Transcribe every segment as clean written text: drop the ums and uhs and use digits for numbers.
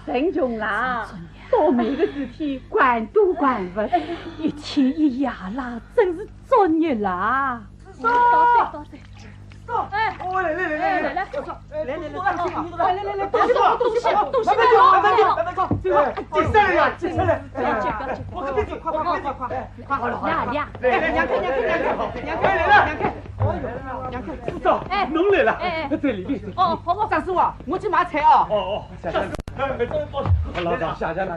陈琼啦，倒霉的事体管都管不了，一天一夜啦，真是作孽啦！多谢。哎，来，东西进来呀，进来！我这边快，好了，娘看，知道，侬来了，在里面。哦，好，张师傅，我去买菜啊。哦，下家，老张，下家。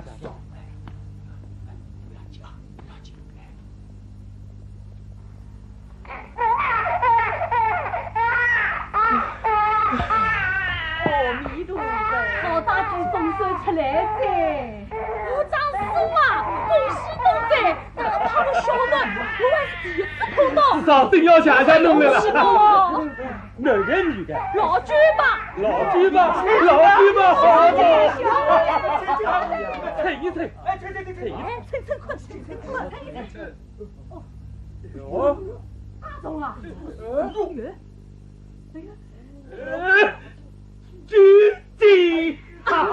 阿弥陀佛，好大举丰收出来噻！我张叔啊，恭喜侬噻！那个他们晓得，我还是第一次看到。至少真要谢谢侬来了。男的女的？老举吧，好的。吹一吹，快！哟，大钟啊！军机，好！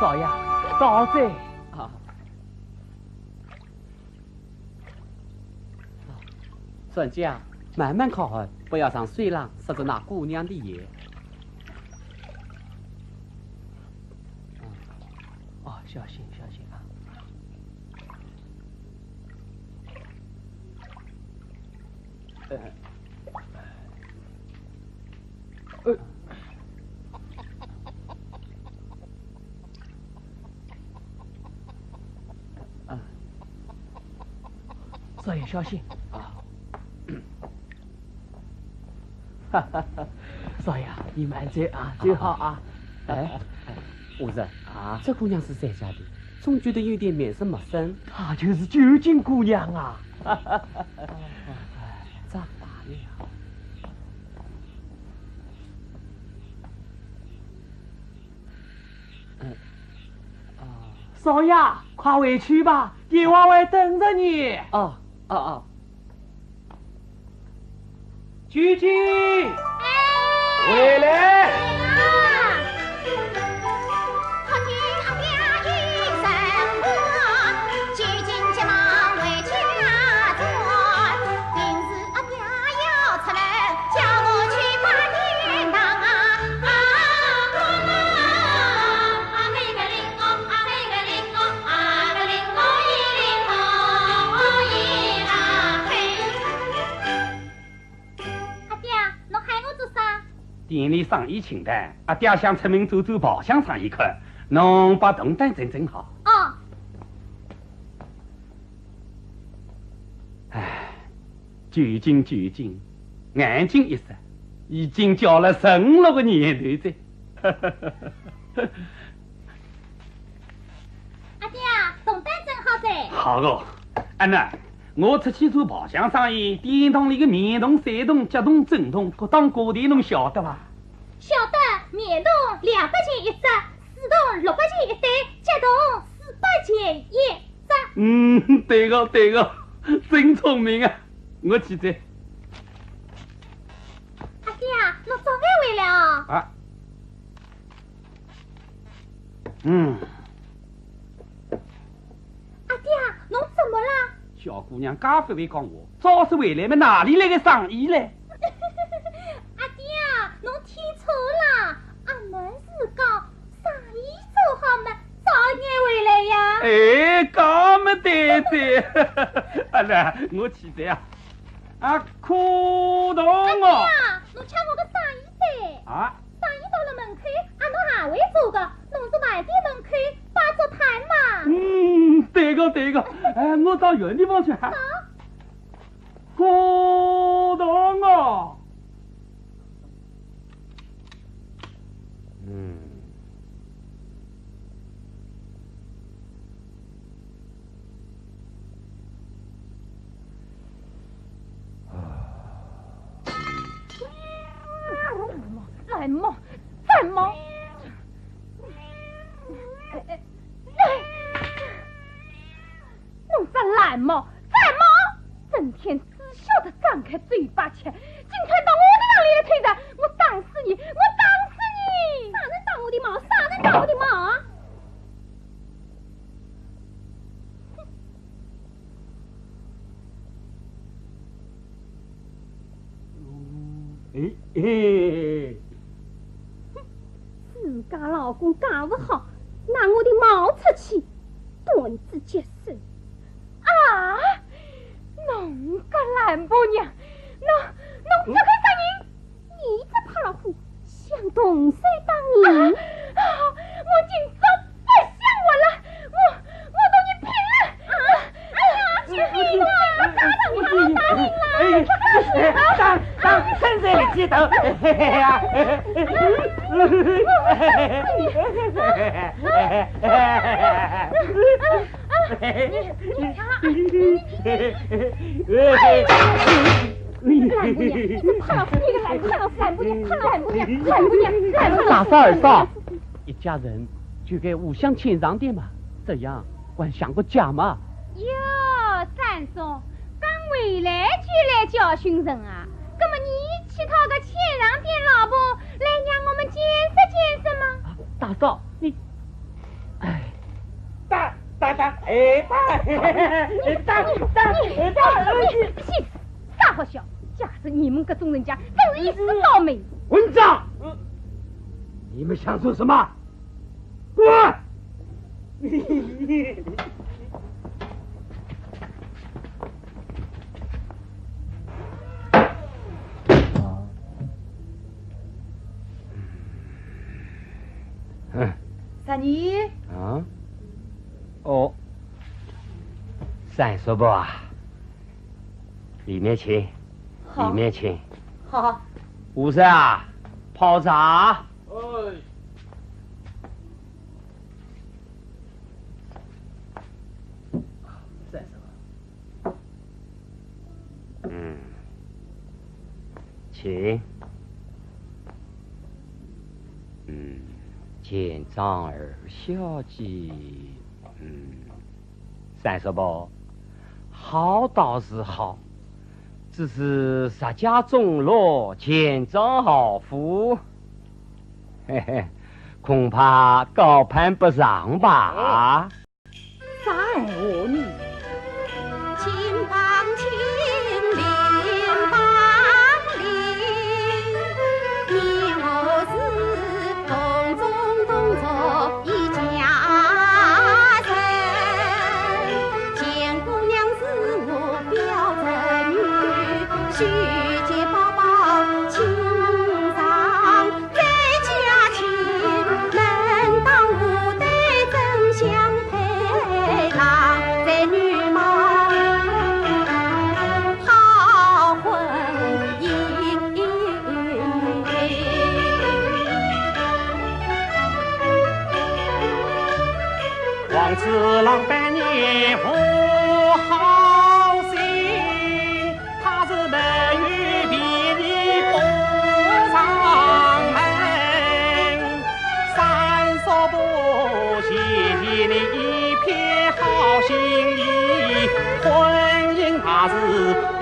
少爷，到这啊！专家，慢慢烤啊，不要让水浪湿着那姑娘的眼。哦，小心啊！少爷小心啊！哈哈哈，少爷你慢走啊，走好啊！哎，武子啊，这姑娘是谁家的？总觉得有点面色陌生。她就是九金姑娘啊！长大了。少爷，快回去吧，爹娃会等着你。哦哦哦，九金，回来。店里生意清淡，阿爹想出门走走，跑乡上一看，侬把铜蛋整整好。哦。唉，究竟，眼睛一湿，已经叫了16个年头在。阿爹，铜蛋真好噻。好个，阿囡，我出去做跑乡生意，店堂里的面铜、散铜、脚铜、正铜，各当各的，侬晓得伐？晓得，面铜200钱一只，四铜600钱一对，脚铜400钱一只。对个，真聪明啊！我记得。阿爹，侬早点回来哦。啊。阿爹，侬怎么了？小姑娘家不会讲我，早是回来嘛，哪里来的生意嘞？阿爹，侬听错了，阿门是讲生意做好嘛，早点回来呀。哎，讲么对对，阿拉我记得啊，啊，可动哦。阿爹，侬抢我的生意噻。啊。生意到了门口，阿侬还会做个，弄到饭店门口摆桌摊嘛。对个，哎，我到远地方去喊。可动哦。来嘛，再嘛！弄啥来嘛？再嘛！整天只晓得张开嘴巴吃，今天到我的那里来推的，我打死你！我打死你！啥能打我的毛？啥能打我的毛？自家老公干不好，拿我的毛出去，断子绝孙啊！侬个懒婆娘，侬这个啥人？你这怕老虎，想动手打人！我今朝别想我了，我同你拼了！哎呀，救命啊！我打人了！当身在里街头，呀！你看，懒姑娘，你这怕老虎，你个懒姑娘，懒姑娘！大嫂二嫂，一家人就该互相谦让点嘛，这样还像个家嘛。哟，三嫂，刚回来就来教训人啊？那么你去讨个谦让点老婆来让我们见识吗？大嫂，你，哎，大，你啥好笑？假使你们这种人家真是一死倒霉！混账！你们想做什么？滚！啥妮？啊？哦，三叔伯啊，里面请，里面请。好。武生啊，泡茶。请。见张二小姐，38，好倒是好，只是石家中落，见张好夫，嘿嘿，恐怕高攀不上吧？啥闲话呢？青帮青林帮林，你我是同宗同族一家人。见姑娘是我表侄女，须见宝宝亲上再加亲，门当户对真相配郎在女貌。好婚姻，王次郎百年不好心，他是美玉比你不上门。三嫂不谢谢你一片好心意，婚姻他是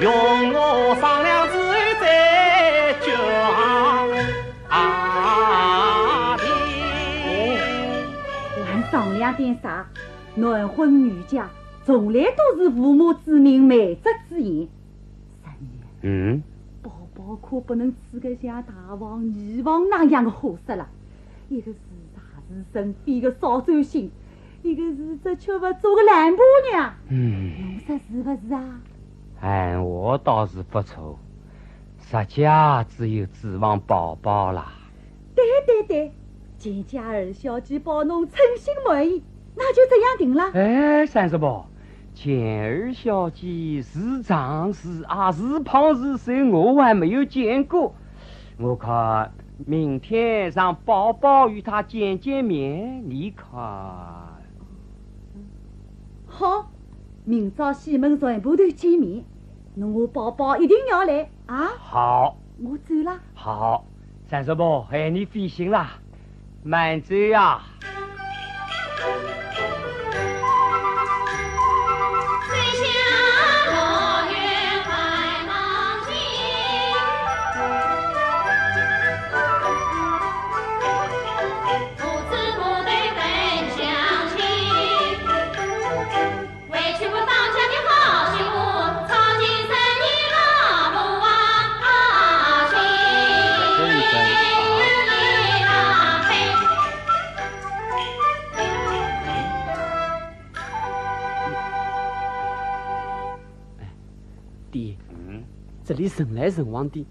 用我商量之后再定。还商量点啥？男婚女嫁从来都是父母之命，媒妁之言。三爷，宝宝可不能娶个像大王、二王那样的货色了。一个是大事身边的少走心，一个是这却不做个懒婆娘。侬说是不是啊？按我倒是不错，石家只有指望宝宝啦。对，见家二小姐保侬称心满意，那就这样定了。哎，38，见二小姐是长是矮是胖是瘦，我还没有见过。我看明天让宝宝与她见见面，你看？好，明朝西门全部头见面，侬我宝宝一定要来啊！好，我走了。好，38，喊你费心啦，慢走呀。水下落月怀梦境，父子母对本相亲，委屈不当家的好媳妇，操尽生意老母啊亲。爹，这里人来人往的，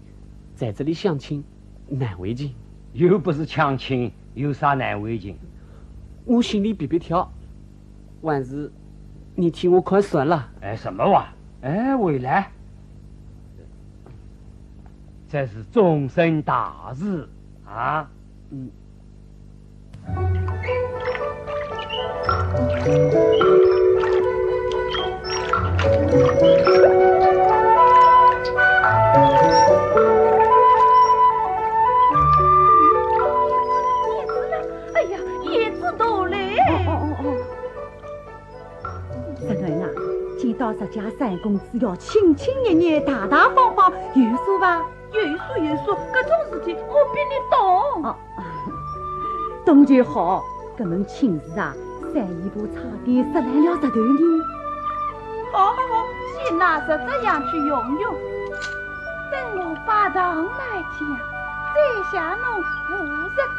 在这里相亲难为情。又不是强亲，有啥难为情？我心里别跳，万事你替我快算了。哎，什么话？哎，回来，这是终身大事啊！哎呀，叶子都来。侄儿啊，见到石家三公子要亲亲热热、大大方方，有数吧？有数，搿种事体我比你懂。懂就好。搿门亲事啊，三姨婆差点摔烂了石头呢。好，先拿着这样去用，等我把糖来讲，再向侬50张。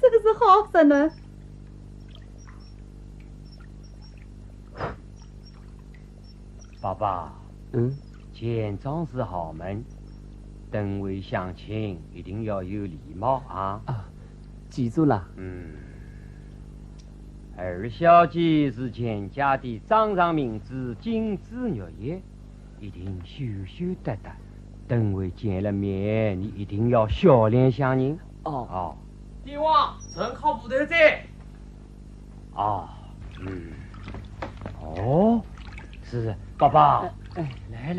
这个是好侄女。爸爸，见庄是好门，等位相亲一定要有礼貌啊！记住了。二小姐是钱家的掌上明珠，金枝玉叶，一定羞羞答答。等会见了面，你一定要笑脸相迎。帝王正好部队在。是爸爸。来，你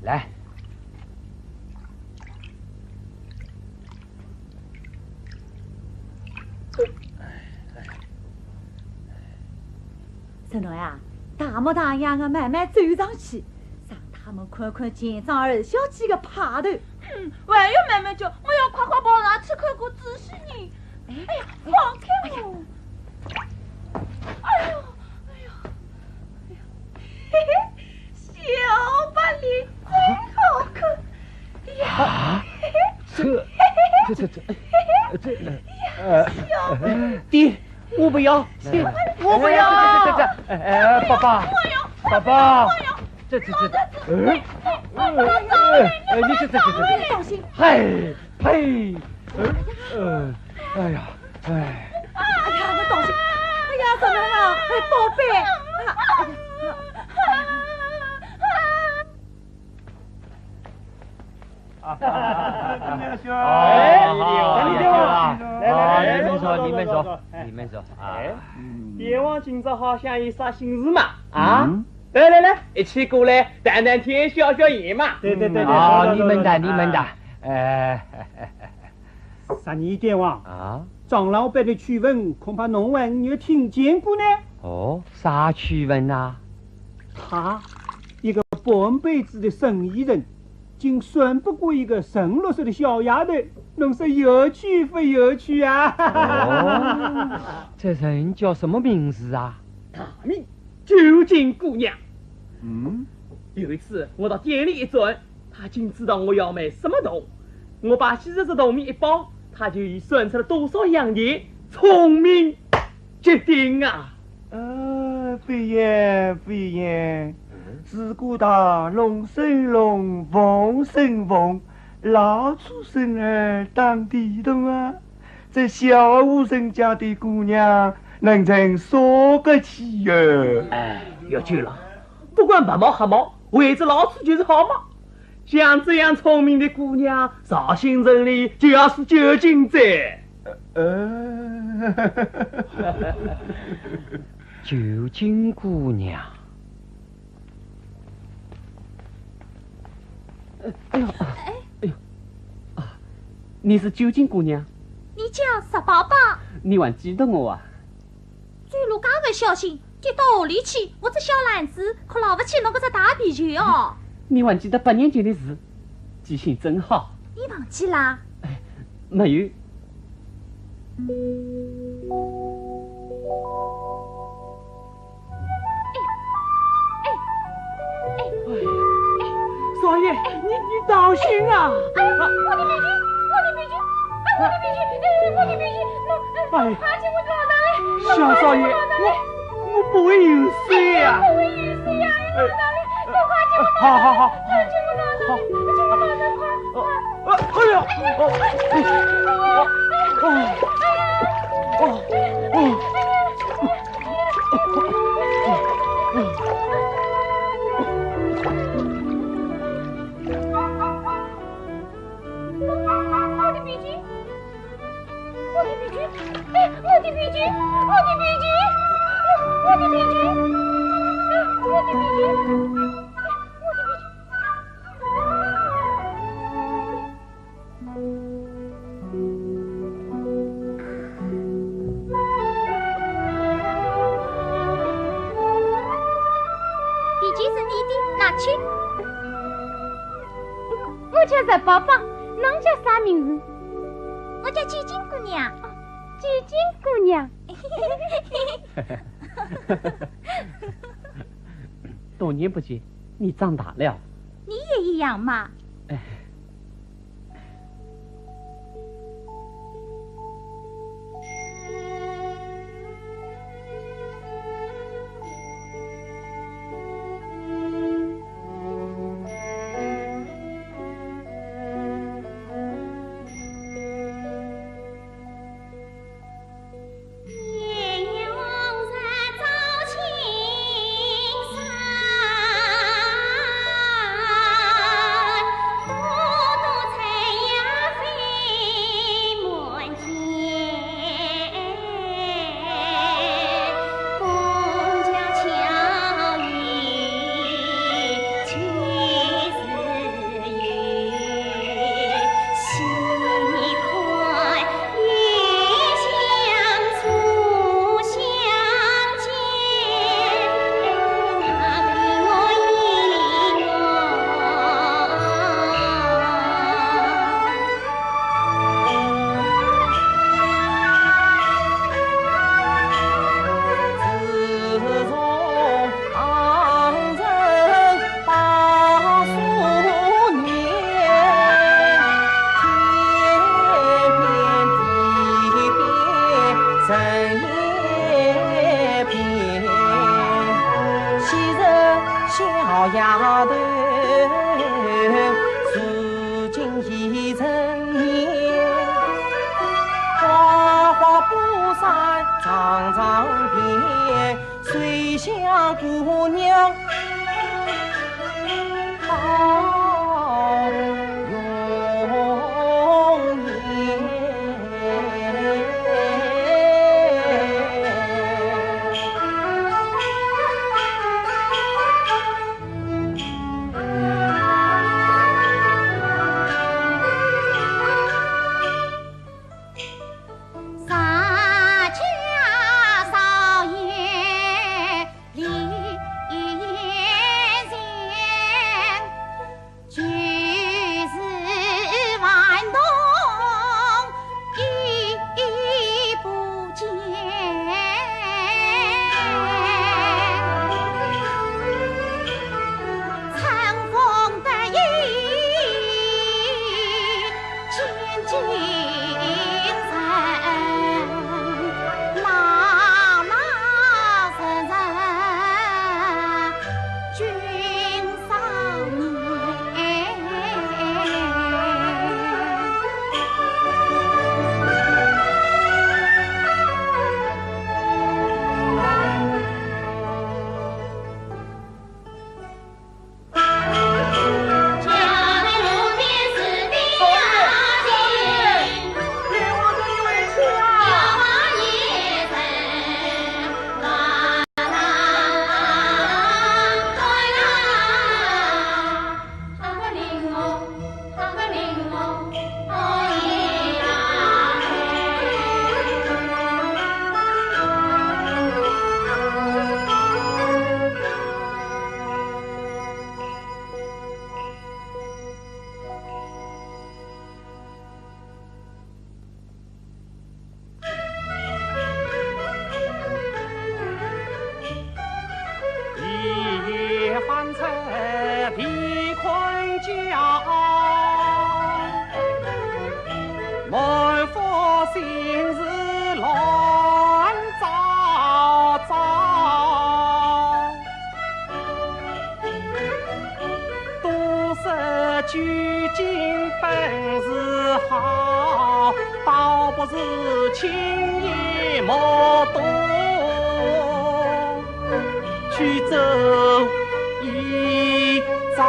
来，孙侬呀，大模大样的慢慢走上去，让他们看看舰长二小姐的派头。还要慢慢叫，我要快快跑上去看个仔细呢。哎呀，放开我！哎呦，嘿嘿，小白脸真好看呀！爹，我不要，我不要。爸爸，这，你放心。嘿，呸，哎呀，哎呀，你当心！哎呀，怎么了？宝贝。你们说，爹王今朝好像有啥心事嘛？啊？来，一起过来谈谈天，消消夜嘛。对。你们的，十二爹王啊，张老板的趣闻，恐怕侬还没有听见过呢。哦，啥趣闻啊？他一个半辈子的生意人，竟算不过一个16岁的小丫头，侬说有趣不有趣啊？哦，这人叫什么名字啊？大名九金姑娘。嗯，有一次我到店里一转，她竟知道我要买什么豆，我把昔日的豆米一包，她就已算出了多少洋钱，聪明绝顶啊！不一样，自古大龙生龙，凤生凤，老畜生儿当地洞啊！这小户人家的姑娘能成啥个气儿？哎，有救了！不管白毛黑毛，为着老鼠就是好嘛。像这样聪明的姑娘，绍兴城里就要是9斤在。九金姑娘。哎呦，你是九金姑娘？你叫石宝宝，你还记得我啊？坠入介个小心，跌到河里去，我这小篮子可捞不起侬个只大皮球哦。你还记得8年前的事，记性真好。你忘记啦？没有。少爷，你当心啊！哎，我的皮球，我的皮球，侬快进我脑袋里！小少爷，我不会有事呀！不会有事呀，你脑袋里，侬快进我脑袋！好，进我脑袋，进我脑袋，快！我叫石宝宝，侬叫啥名字？我叫九金姑娘。九金姑娘。多年不见，你长大了。你也一样嘛。哦。乡姑娘好容颜。翻车疲困脚，满腹心事乱糟糟，都说取经本事好，倒不是轻易莫动，去走一遭。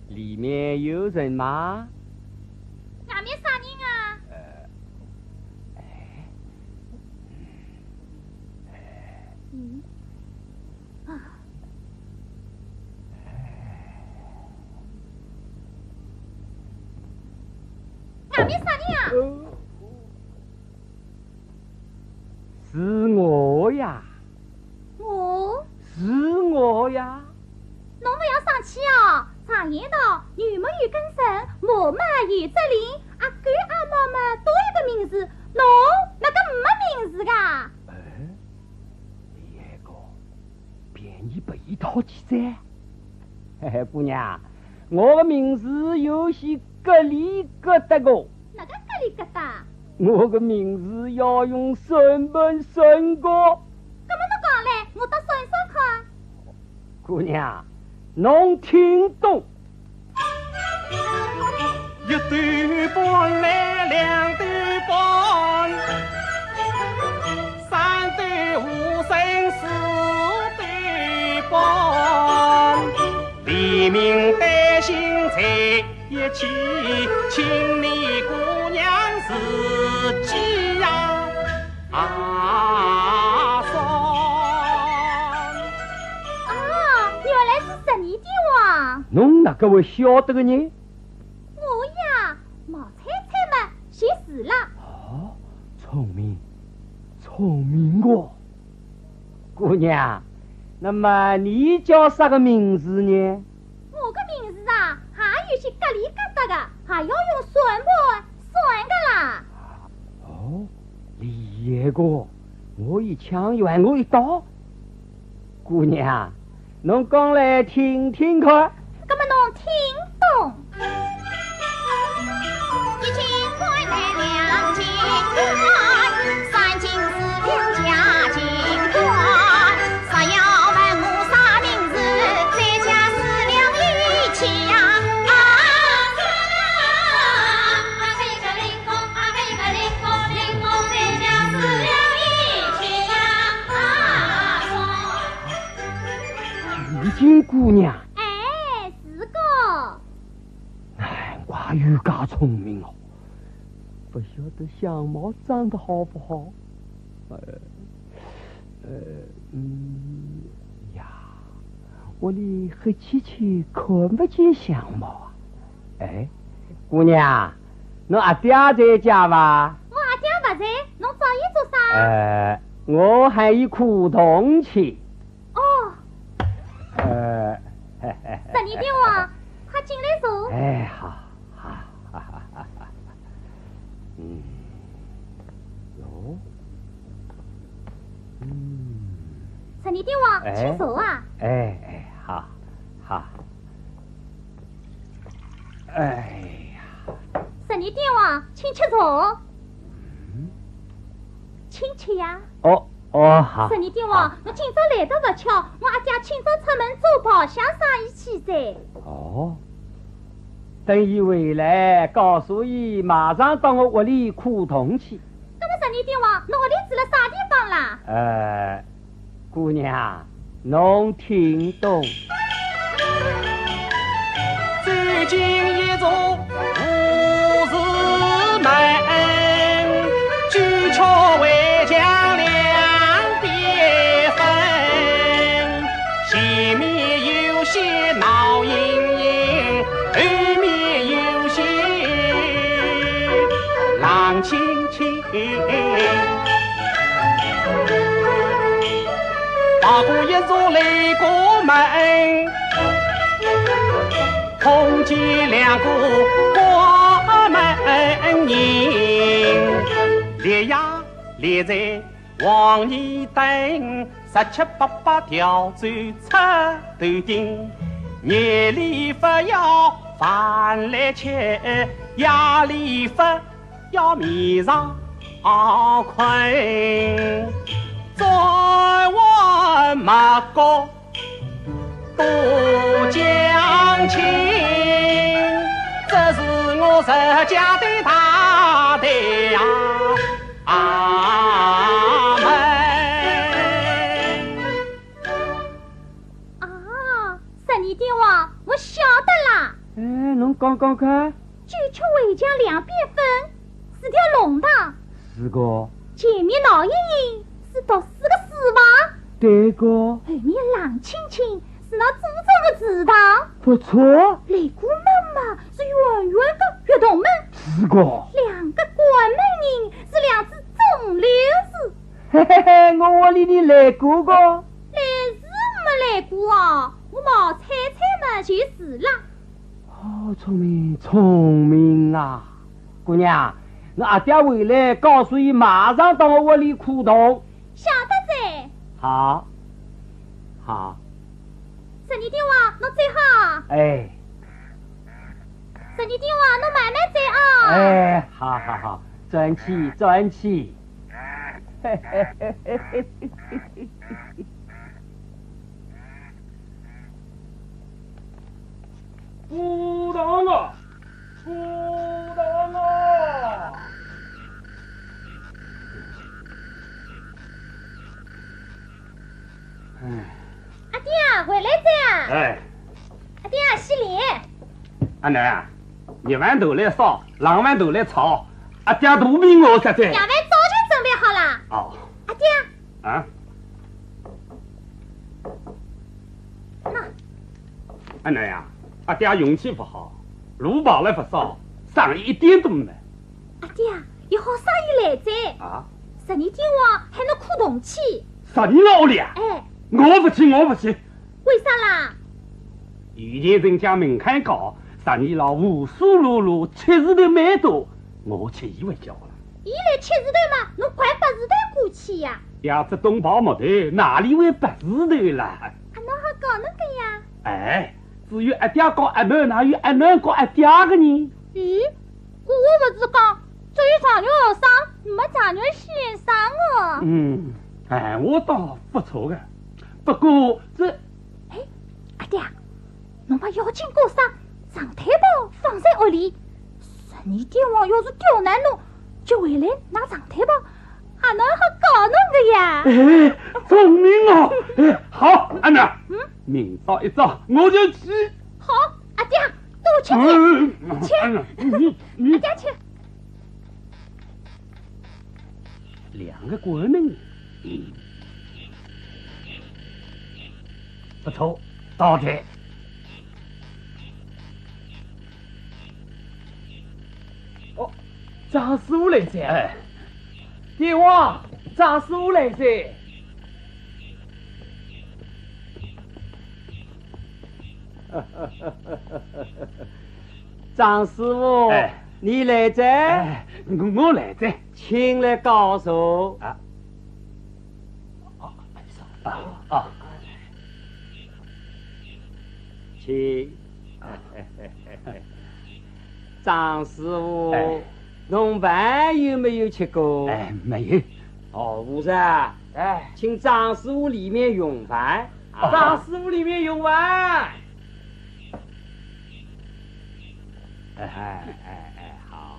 里面有人吗？外面啥人啊？外面啥人啊？是我呀，我？是我呀。侬不要生气哦。常言道，女们有根绳，马嘛有只灵，阿狗阿猫嘛都有个名字，侬那个没名字噶。一个便宜被讨起噻。嘿嘿，姑娘，我的名字有些格里格达个。哪个格里格达？我的名字要用顺本顺过。搿么侬讲嘞，我倒算算看。姑娘，侬听懂？一对半来两对半，三对五声四对半，黎明担心在一起，请你姑娘自己呀算。原来是十年的王。侬哪个会晓得个呢？我呀，毛菜菜嘛，写字了。哦，聪明，聪明个。姑娘，那么你叫啥个名字呢？我个名字啊，还有些疙里疙瘩的，还要用算盘算个啦。哦，厉害个！我一枪圆我一刀。姑娘，侬讲来听听看。那么侬听懂？一斤块来两斤块，三斤四两加斤块，啥要问我啥名字，再加四两一起呀！一个零工，一个零工，零工再加四两一起呀！玉金姑娘。哎，是个。难怪有介聪明哦，不晓得相貌长得好不好？呀，我的黑漆漆看不见相貌啊！哎，姑娘，侬阿爹在家吧？我阿爹不在，侬找伊做啥？我还有苦痛去。哦。十年电话，快进来坐。哎，好。哟，十年电话，请坐啊。好。哎呀，十年电话，请吃茶。请吃呀。哦，好。十年电话，侬今朝来得不巧，我阿爹今朝出门做跑相生意去噻。哦。等伊回来，告诉伊马上到我屋里苦痛去。那么十年电话，侬屋里住了啥地方啦？姑娘，侬听懂？走进一座五字门，巨桥围墙两边分，前面有些闹盈盈，后面有些浪清清。跨过一座雷国门，碰见两个关门人，列呀列在黄泥灯，17、18条走出头顶，夜里不要饭来吃，夜里不要面上困。再问马国多讲情，这是我石家的大队呀！阿门。十年电话，我晓得啦。侬讲看。巨桥围墙两边分，是条龙塘。是个。前面闹盈盈，是读4个书房。对个。后面冷清清，是那祖宗的祠堂。不错。擂鼓门嘛，是圆圆的月洞门。是个。两个关门人，是两只钟流子。嘿嘿嘿，我屋里的擂鼓个。来是没擂鼓啊，我毛猜猜嘛就是了。聪明啊！姑娘，那阿爹回来，告诉伊马上到我屋里苦痛。晓得噻。好。十年电话，侬最好。十年电话，侬慢慢载啊。好，转起。出动啊！阿爹，回来噻。阿爹，洗脸。阿囡，热碗头来烧，冷碗头来炒。阿爹肚皮饿实在。夜饭早就准备好了。哦。阿爹。阿囡呀，阿爹运气不好，路跑了不少，生意一点都没。阿爹，有好生意来噻。十年电话还能苦动气。10年了屋里啊？我不去，我不去。为啥啦？以前人家门槛高，上你老无数路路，吃石头蛮多，我去伊会叫了。伊来吃石头嘛，侬快把石头过去呀！要只东跑木头，哪里会拔石头啦？啊，侬好搞那个呀？哎，只有一点高一男，哪有一男高一点个呢？咦，我不是讲，只有长牛学生，没长牛先生哦。哎，我倒不错的，不过这，哎，阿爹，侬把要紧果上长腿包放在屋里，十二点王要是刁难侬，就回来拿长腿包，阿侬好搞侬个呀？哎，聪明哦！哎，好，阿娘，明早一早我就去。好，阿爹，多吃点，吃，阿爹吃。两个国民，不错，到这。哦，张师傅来噻！哎，爹王，张师傅来噻！张师傅，你来着？我来着，请来高手。请。张师傅，侬饭有没有吃过？没有。哦，吴生，请张师傅里面用饭。张师傅里面用饭。好。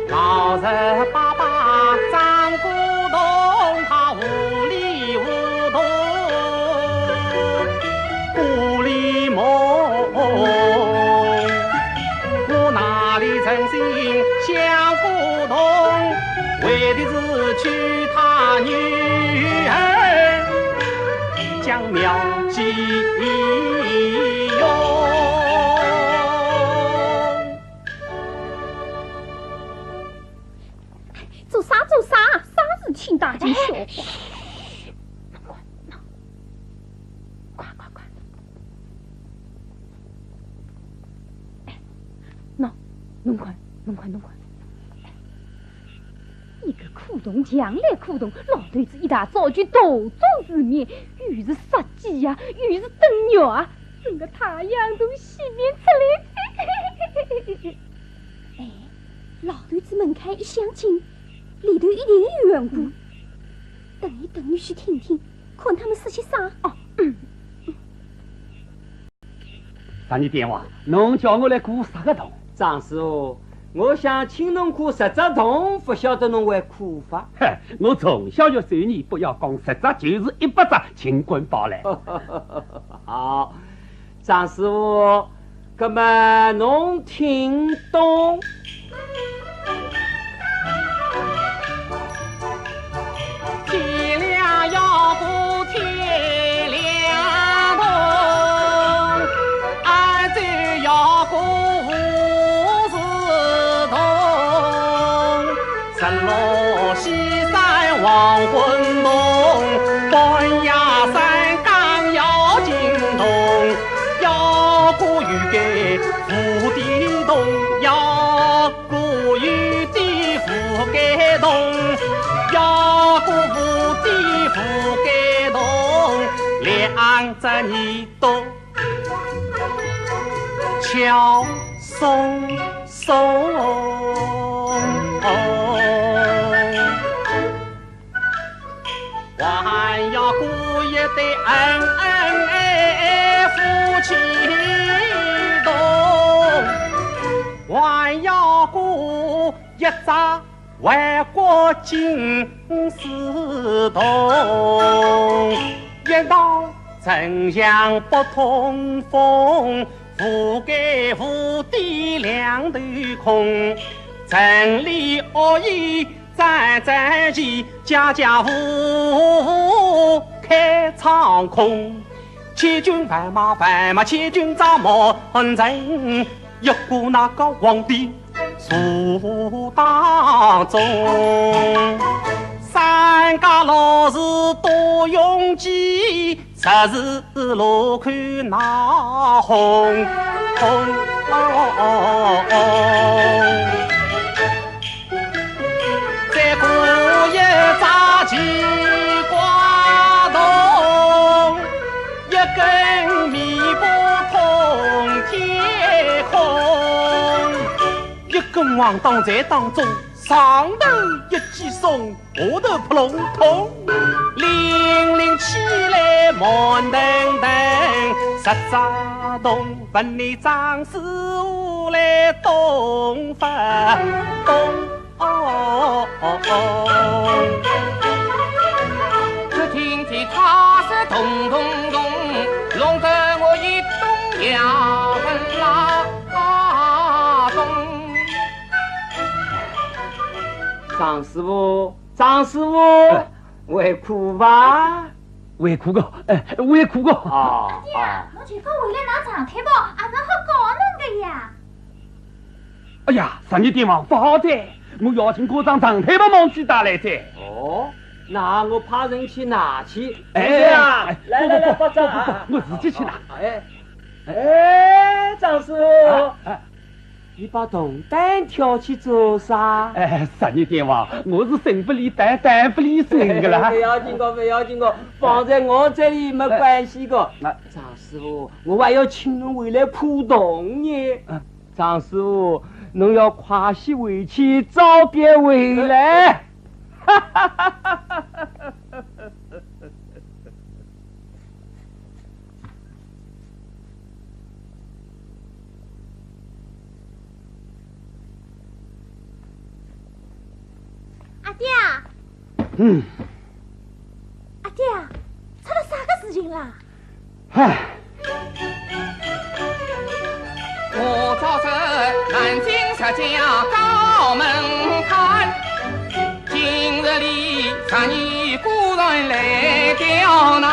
老实巴巴张古董，他无理无动，故里梦，我哪里真心想古董，为的是娶他女儿将苗继用。做啥？啥事情大惊小怪？快！弄快！一个苦洞将来苦洞，老头子一大早就斗中之面，又是杀鸡呀，又是炖肉啊，整个太阳都西面出来。哎，老头子门开一响进。里头一定有缘故，等一等，你去听听，看他们说些啥。啥你电话？侬叫我来过啥个洞？张师傅，我想请侬过10只洞，不晓得侬会苦法。我从小就授你，不要讲10只就是100只，尽管包来。好，张师傅，那么侬听懂？天亮要过天亮洞，俺就要过50洞，日落西山黄昏洞，半夜三更要进洞，要过雨给福地洞，要过雨的福给洞，要过福地福给洞，两只耳朵敲松松，还要过一对恩恩爱夫妻洞，还要过一只万国金丝洞，一道城墙不通风，覆盖府邸两头空。城里恶意战战前，家家户户开仓空。千军万马万马千军扎满城，一过那个皇帝坐当中。三家老是多拥挤，十字路口闹哄哄。再过一扎奇瓜筒，一根米布通天空，一根黄党在当中。上头一记松，下头扑隆咚，零零起来忙腾腾，十扎洞不你张师傅来东发东。只听见他是咚咚咚，弄得我一动呀分拉动。张师傅，张师傅，会哭吧？会哭个，会哭个啊！爹，侬前方回来拿长腿包，阿能好搞侬个呀？哎呀，十二点王不好在，我邀请科长长腿包忘记带来的。哦，那我派人去拿去。来，包长，我自己去拿。张师傅。你把铜蛋挑去做啥？十二点王，我是神不离蛋，蛋不离神的啦。不要紧个，不要紧个，放在我这里没关系个。张师傅，我还要请侬回来普洞呢。张师傅，侬要快些回去，早点回来。哈哈哈哈哈哈！阿爹，阿爹，出了啥个事情啦？我早是南京石家高门看，今日里12孤人来刁难，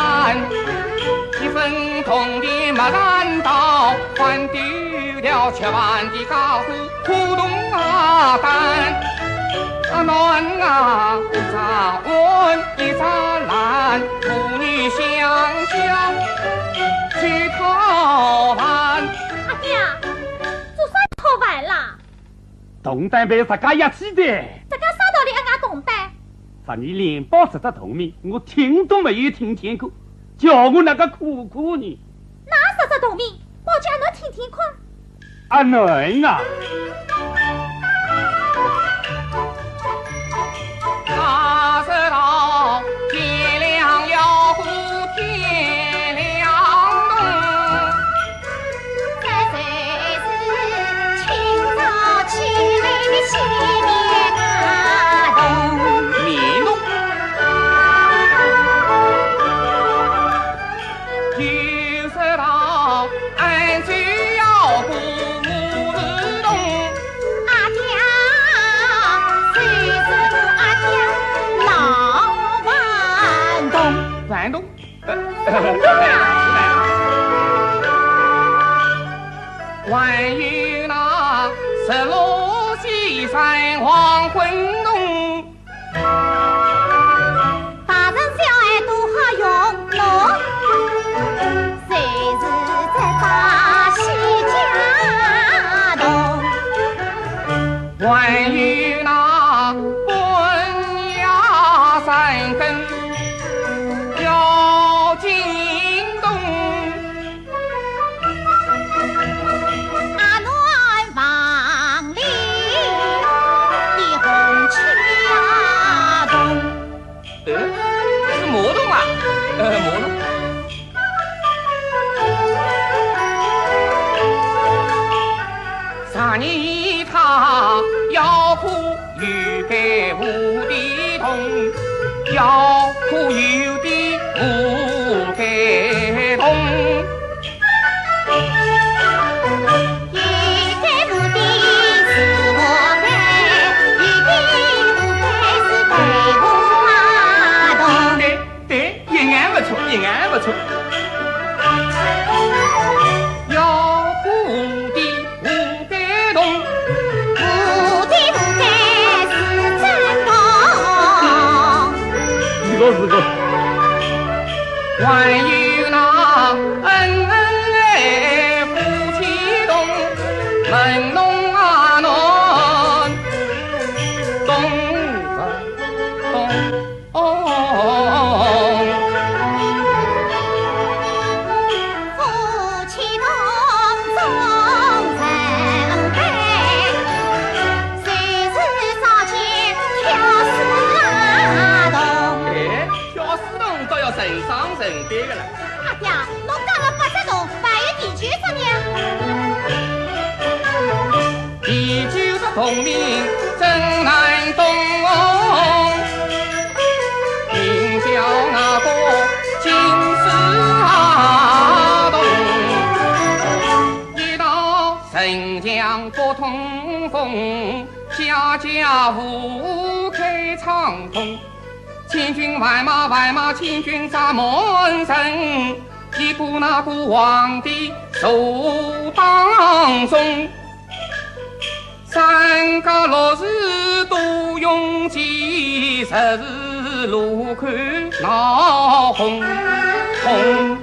一分铜币没赚到，还丢了7万的家伙苦动啊担。暖啊，一张温，一张蓝，父女相向去讨饭。阿爹，做啥讨饭啦？铜蛋被自家压起的。这个啥道理要俺铜蛋？12连报10只铜面，我听都没有听见过，叫我那个苦呢？哪10只铜面？报叫侬听听看。阿囡啊！那是到天亮要过天亮东，这才是清早起来的新年啊东。面东就是到俺就要过母子东。阿爹，谁是我阿爹老顽童？山东，还有那十路西山黄昏东，大人小孩都好用侬，谁是这大西家童？还有那滚牙山根要进东。阿暖房里的红旗东。是魔洞啊，魔洞。3年他要哭有给无地痛，要哭有的无给还有那恩爱夫妻洞，门弄啊弄，咚咚夫妻洞中人悲，谁是少见挑丝啊洞？哎，挑丝洞倒要人上人对的了。阿爹，侬讲了八只洞，还有第九只呢？第九只洞名真难懂，名叫那个金丝啊洞。一到神将不通风，家家户户开畅通。千军万马，万马千军扎门神，一股那股皇帝手当中。三家六世都拥挤，10日路口闹哄哄。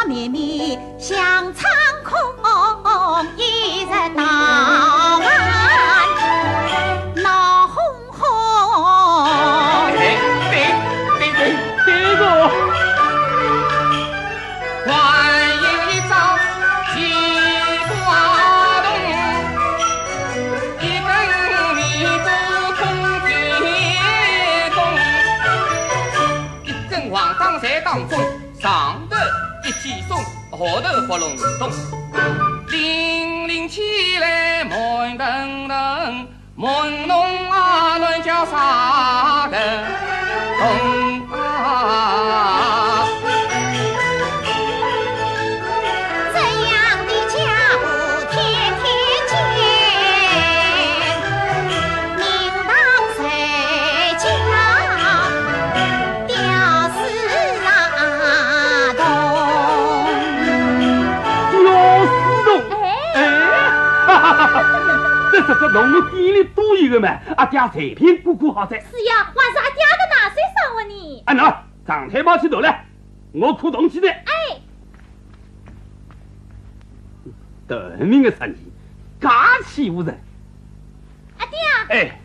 绵绵像苍空，一日到晚闹哄哄。对个。还有一张西瓜洞，一根米不通铁公，一根黄冈在当中，上头一起松，下头活龙洞，零零起来慢腾腾，门弄啊乱叫啥的洞啊。这样的家务天天见，明堂谁家吊丝啊洞？吊丝洞，这洞里地里多一个嘛，阿爹随便顾顾好噻。是呀，还是阿爹的哪岁生活呢？啊喏，上台包起头来，我哭动起来。哎，得命的生意，假欺负人。阿爹，哎，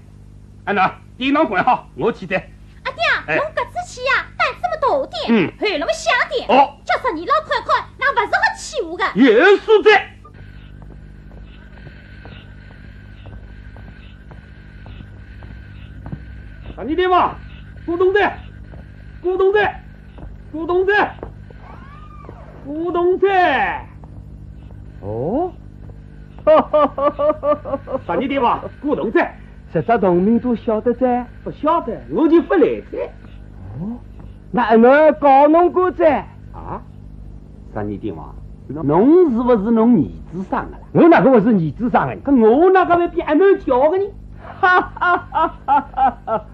啊喏，电脑关好，我去的。阿爹，侬搿次去呀，胆这么大点，喊那么响点，哦，叫十二老快快，那不是好欺负的。有数在。啊，你对吧？古董仔，古董仔，古董仔，古董仔。哦，啥你对吧？古董仔，这只农民都晓得噻？不晓得，我就不来噻。哦，那侬搞侬过噻？啊？啥你对吧？侬是不是侬儿子生的啦？我哪个不是儿子生的？可我哪个会比俺们跳的呢？哈哈哈哈哈哈！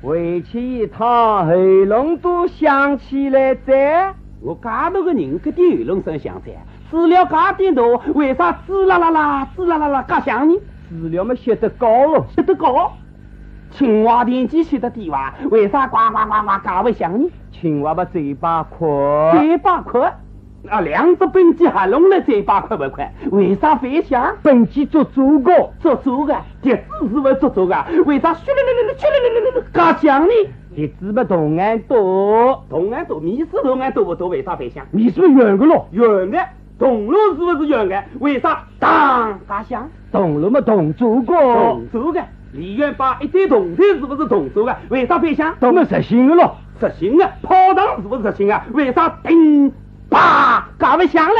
回去一趟，喉咙都响起来噻。我家头个人，搿点喉咙声响噻，治疗搿点大，为啥滋啦啦啦、滋啦啦啦搿响呢？治疗嘛学得高咯，学得高。青蛙电机学得低哇，为啥呱呱呱呱搿会响呢？青蛙把嘴巴快，嘴巴快。啊，两只本机合拢了，嘴巴快不快？为啥会响？本机做足个，做足个，碟子是不做足个？为啥嘘哩哩哩哩哩哩哩哩哩搿响呢？鼻子么同俺多，你是同俺多不多？为啥白相？你是不是圆个咯？圆的，铜锣是不是圆的？为啥当大响？铜锣么铜做个，铜做的。李元把一堆铜头是不是铜做的？为啥白相？铜么实心的咯？实心的。炮仗是不是实心啊？为啥叮啪嘎不响嘞？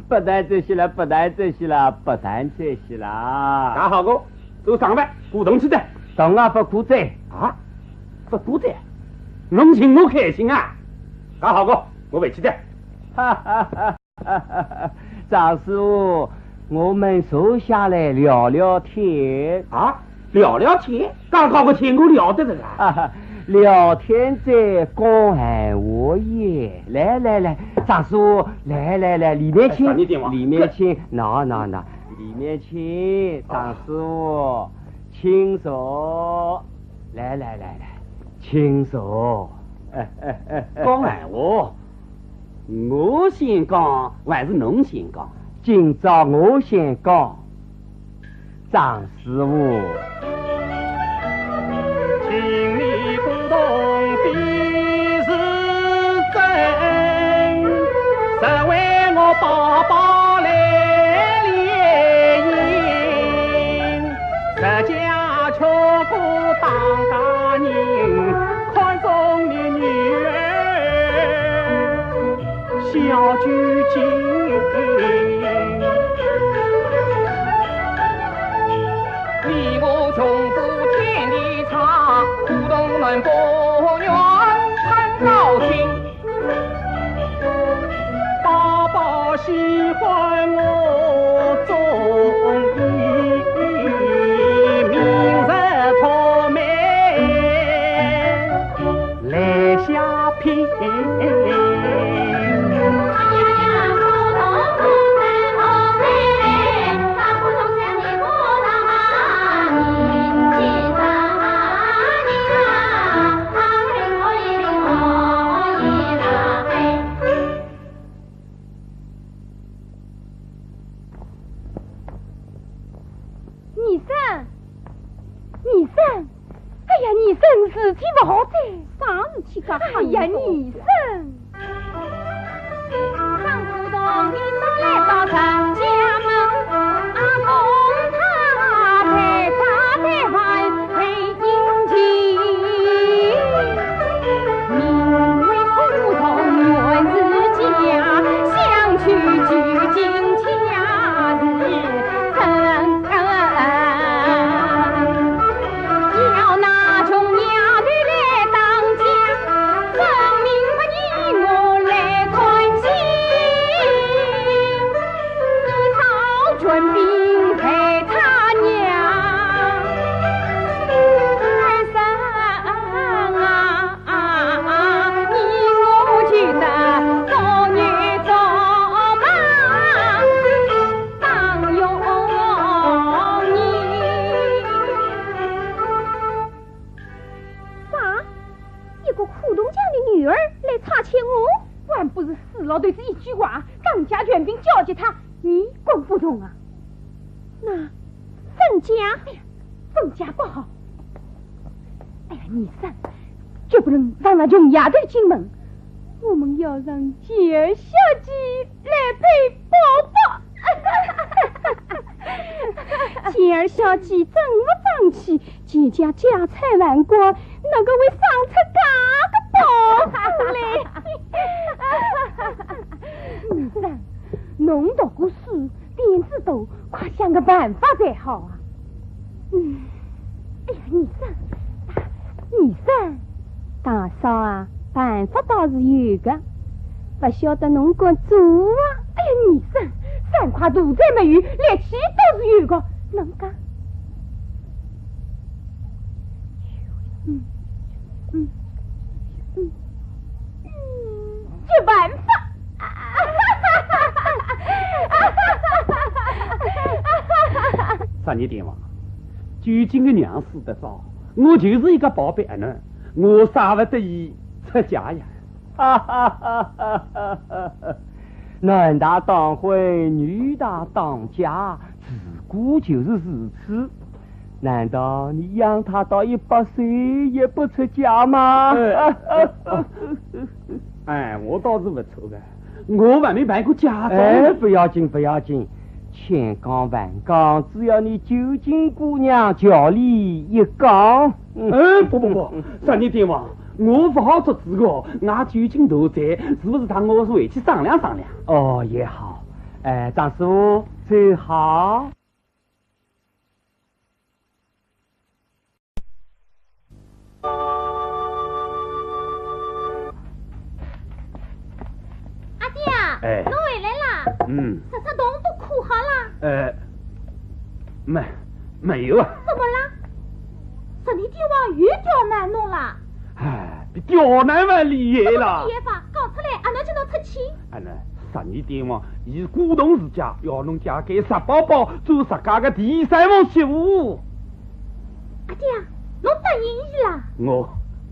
不谈这些了，不谈这些了，不谈这些了。干好个，走上班，鼓动起来。动啊不鼓掌啊，不鼓掌，弄清我开心啊！干好个，我回去的。张师傅，我们坐下来聊聊天啊，聊聊天，刚好个天我聊得着啊。聊天在讲闲话耶！来，张师傅，来，里面请，里面请，那，里面请，张师傅，请坐，来，请坐。讲闲话，我先讲还是侬先讲？今朝我先讲，张师傅。请你不懂必是真，实为我爸爸来联姻，这家却不当家人，看中你女儿小居静。你我穷苦天地差，苦动难不愿看老心。爸爸喜欢我忠义，明日托媒来下聘。事体不好在，啥事体噶？哎呀，你生，上古道你上来到陈家门，公他在家在外配殷勤，名为普通原自家，相去俱尽恰日。老对是一句话，张家全兵交接他，你管不懂啊？那凤家，哎呀，凤家不好。哎呀，你三绝不能让那穷丫头进门，我们要让姐儿小姐来陪宝宝。姐儿小姐真不争气，姐家家财万贯，能够为生出大个宝子来。你三，侬读过书，点子多，快想个办法才好啊！哎呀，你三，大嫂啊，办法倒是有个，不晓得侬个做啊！哎呀，你三块大财没有，力气倒是有个，能干？这办法。啥你点嘛？究竟的娘死得早，我就是一个宝贝儿女，我啥不得已出家呀？男大当婚，女大当嫁，自古就是如此。难道你养他到100岁也不出嫁吗？哎，我倒是不错的，我还没办过家长。哎，不要紧，不要紧，千讲万讲，只要你就近姑娘条理一讲。不，三弟天王，我不好做主个，俺究竟都在，是不是让我回去商量商量？哦，也好。张师傅，最好。阿爹啊，哎侬回来啦？啥子洞都哭好啦？没有啊。怎么啦？十里天王又刁难侬啦？哎，比刁难还厉害啦！厉害法，讲出来，阿娘叫侬出气。阿娘，12天王以鼓动自家，要侬嫁给石宝宝，做自家的第3房媳妇。阿爹啊，侬答应伊啦？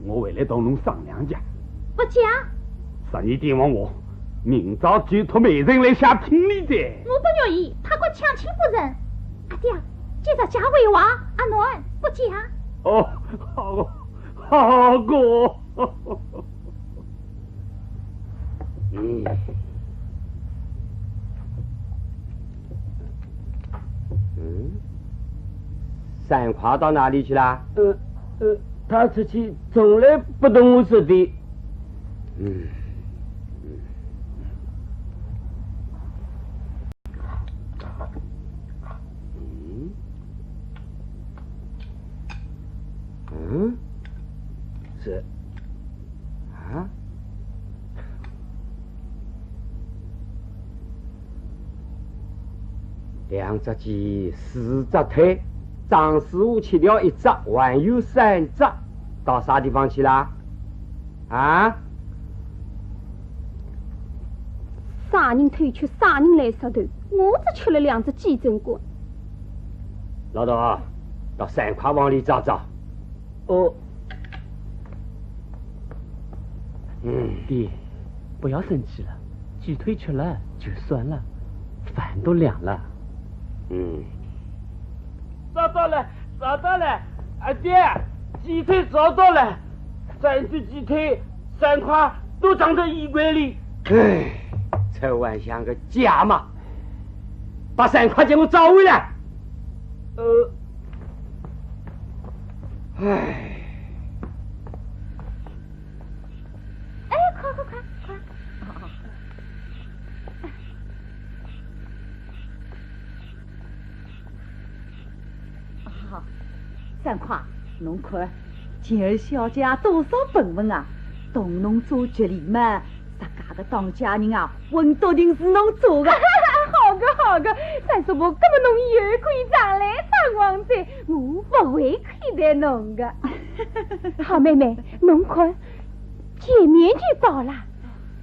我回来同侬商量家。不嫁12天王我明朝就托媒人来下聘礼的。我不愿意，他快抢亲夫人。阿爹啊，接着嫁为王，阿囡不嫁。哦，好过。三夸到哪里去了？他出去从来不动我手的。是啊，2只鸡，4只腿，张师傅切掉1只，还有3只，到啥地方去啦？啊？啥人推却啥人来杀头，我只吃了2只鸡胗骨。老大，到3块往里找找。哦。爹，不要生气了，鸡腿吃了就算了，饭都凉了。找到了，阿爹，鸡腿找到了，3只鸡腿3块都装在衣柜里。这玩像个假嘛，把3块钱给我找回来。快！好，3块，侬看，今儿小姐多少本分啊！同侬做局里嘛，自家的当家人啊，稳到定是侬做的。好个，三叔母，根本侬又可以上来当王子，我不会亏待侬的。好妹妹，侬看，见面就到了，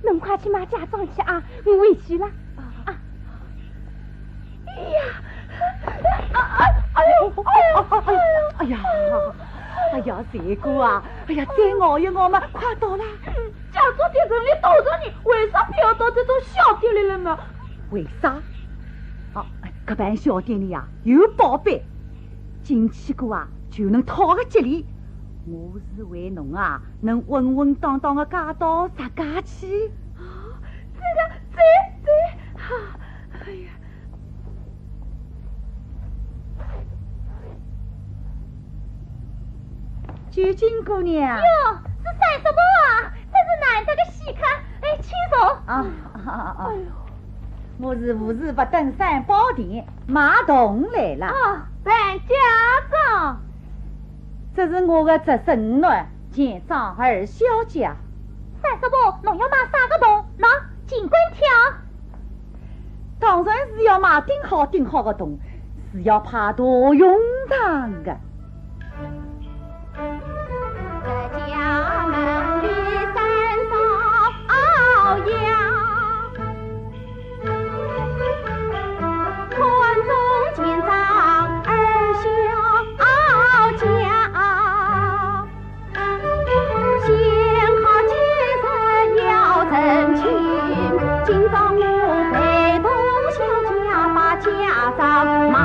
侬快去买嫁妆去啊，我回去了。哎呀，这个啊，再熬一熬嘛，快到了。嫁妆店城里多少人，为啥偏要到这种小店里了呢？为啥？这般小店里呀，有宝贝，进去过啊，就能讨个吉利。我是为侬啊，能稳稳当当的嫁到自家去。好，哎呀。九金姑娘。哟，是三叔母啊，真是难得的喜客，请坐。哎呦，我是无事不登山宝殿，买铜来了。办嫁妆。这是我的侄孙女，见张二小姐。三叔母，侬要买啥个铜？喏，尽管挑。当然是要买顶好的铜，是要派大用场的。这家门里3嫂呀，宽中见长二小家，先好几人要成亲，今朝我陪同小家把家长忙。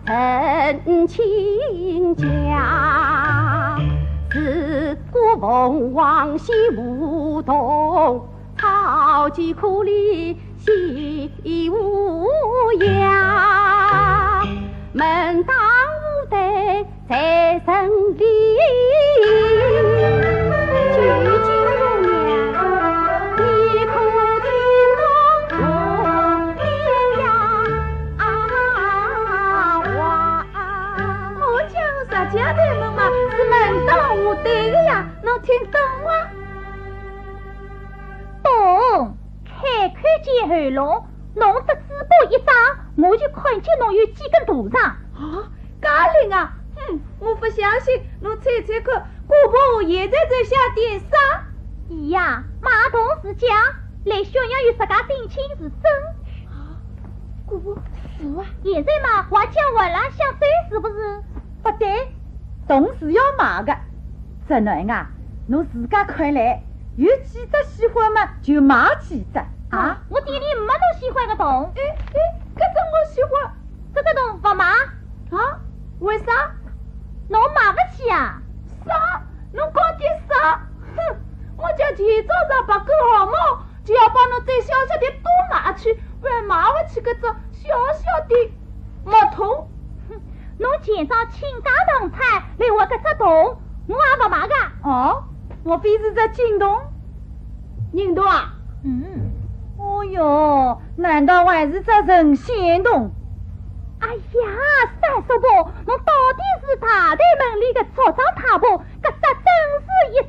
陈亲家，自古凤凰戏梧桐，草鸡苦里戏无恙。门当户对在生里，举金如娘，一口叮咚红脸呀哇！我讲啥家的门嘛，是门当户对的呀，侬听懂吗？懂，开看见喉咙，侬的嘴巴一张，我就看见侬有几根大肠。啊，嘉玲啊，我不相信，侬猜猜看，姑婆现在在下点啥？伊呀，马同是假，来宣扬与自家定亲是真。姑婆是啊，现在嘛，话讲完了，想对是不是？不对，同是要买的。侄囡啊，侬自家看来，有几只喜欢嘛，就买几只啊。我店里没侬喜欢的洞。搿只我喜欢，这个洞不买啊？为啥？侬买不起啊？啥？侬讲点啥？哼！我叫田早上把狗好毛，就要帮侬再小小点多买去，不然买不起搿只小小的木桶。侬前朝倾家荡产来挖搿只洞，我也不买个。哦，莫非是只金洞？人洞啊？哦哟，难道还是只神仙洞？哎呀，三叔婆，侬到底是大队门里的族长太婆，搿只真是一只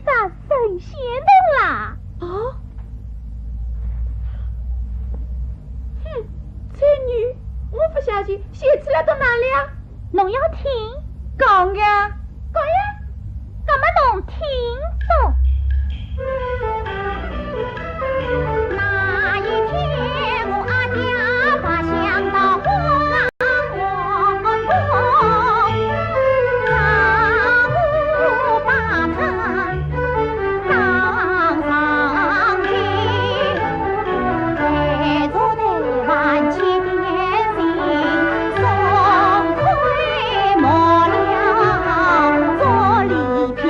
神仙洞啦！哦，才女，我不相信，写出来到哪里啊？侬要听讲呀，讲呀，搿么侬听着。那一天我阿娘把想到花王宫，让我把她当上去，在座的万千点心，送亏没了做礼品。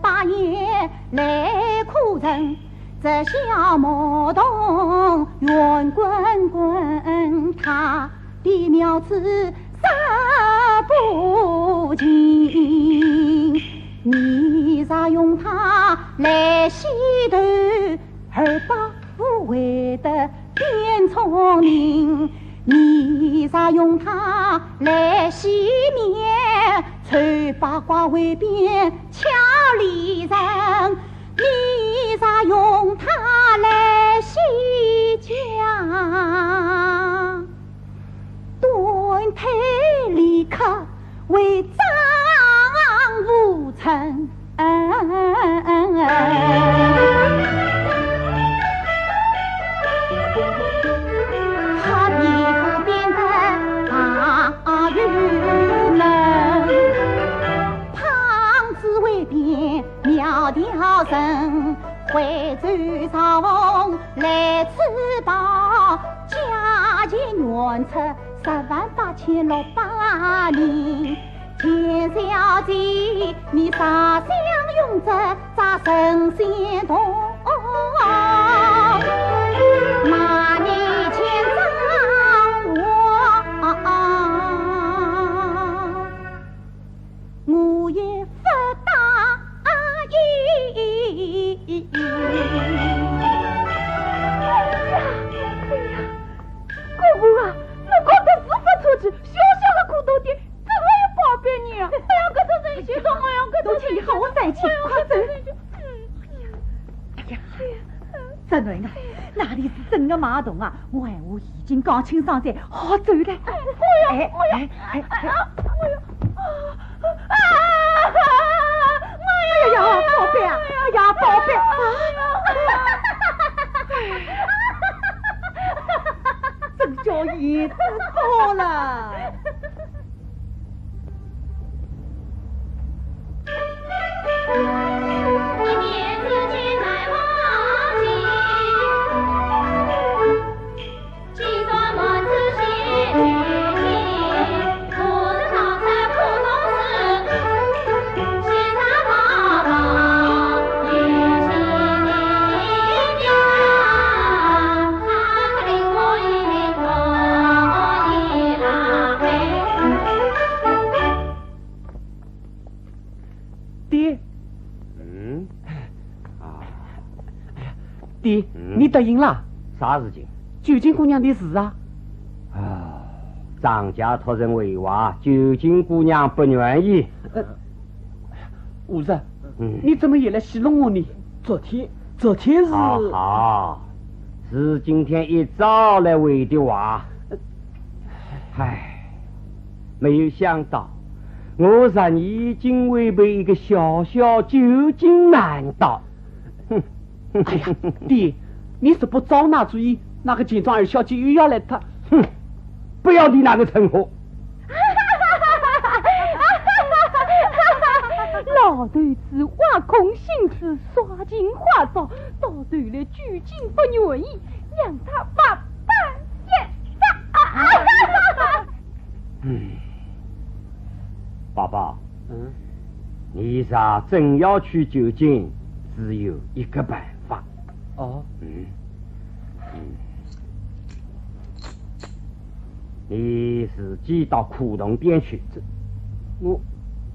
8年来苦城，这小毛洞圆滚滚，他的苗子杀不尽。你咋用它来洗头，而不为的变聪明？你咋用它来洗面，吹八卦为变俏丽人？你咋用它来洗家，断腿立刻为丈夫成？他皮肤变得大玉嫩，胖子为变苗条人，会走上风来吃饱，家境原出108600人。田小姐，你啥想用着扎神仙洞？那你千丈我也不答应。姑姑啊，侬讲的是不出去，小小的苦豆店，怎么有宝贝你啊？我要搿只神仙洞，我要搿都请你好好散气，快走！哎呀，侄囡啊，哪里是真的马桶啊？我闲话已经讲清爽在，好走了。我要，哎呀，宝贝啊！哎呀，宝贝！真叫叶子破了。答应了？啥事情？九金姑娘的事啊。啊，张家托人为娃，九金姑娘不愿意。五子，你怎么也来戏弄我呢？昨天是。好，是今天一早来喂的娃。唉，没有想到，我让你已经违背一个小小九金难道。哎呀，爹，你是不早拿主意，那个金庄二小姐又要来他，不要提那个称呼。老头子挖空心思耍尽花招，到头来究竟不愿意，让他把办现爸爸，你啥真要去九金，只有一个办法。哦，你自己到苦洞边去。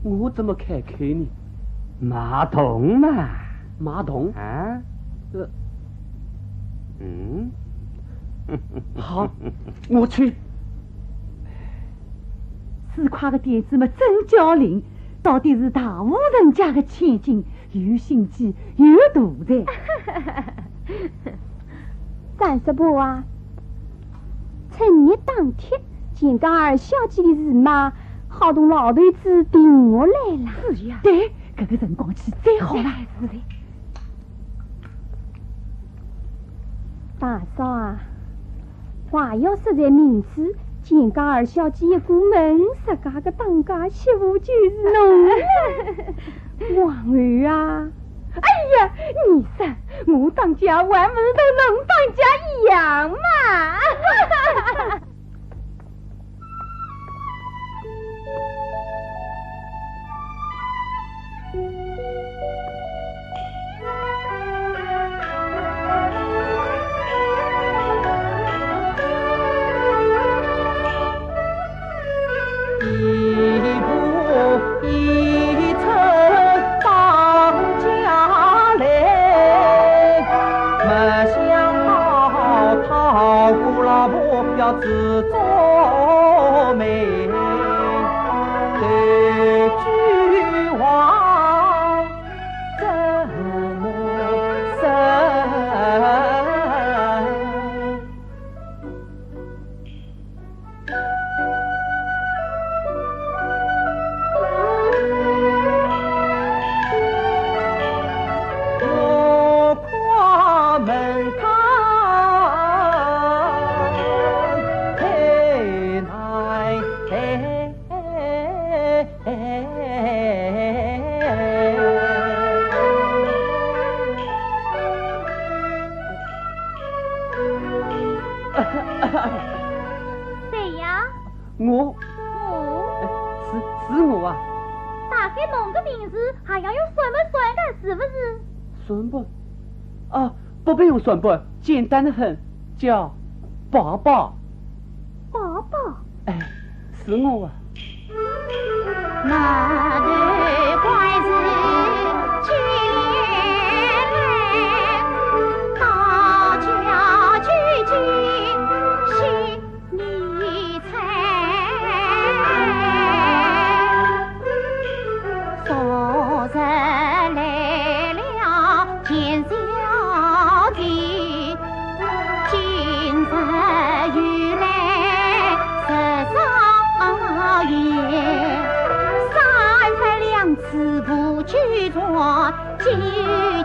我怎么开口呢？马桶嘛。马桶啊？好，我去。四块个点子嘛，真叫灵！到底是大户人家的千金，有心机，有大才。张师伯啊，趁日当天，见个二小姐的事嘛，好同老头子定我来了。是呀，对，这个辰光去最好了。是的。大嫂啊，话要说在明处，见个二小姐一过门，自家个当家媳妇就是侬了。王儿啊，哎呀，你说我当家还不是同侬当家一样嘛？自作美，这句话怎么生？我跨门槛。谁呀？我是我啊！大概侬个名字还要用算不算的，是不是？算不？啊，不用算不，简单的很，叫宝宝。宝宝？哎，是我啊！那对怪事接连来，大家聚集心里猜，昨日来了见小姐，今日又来十少爷。此部剧作究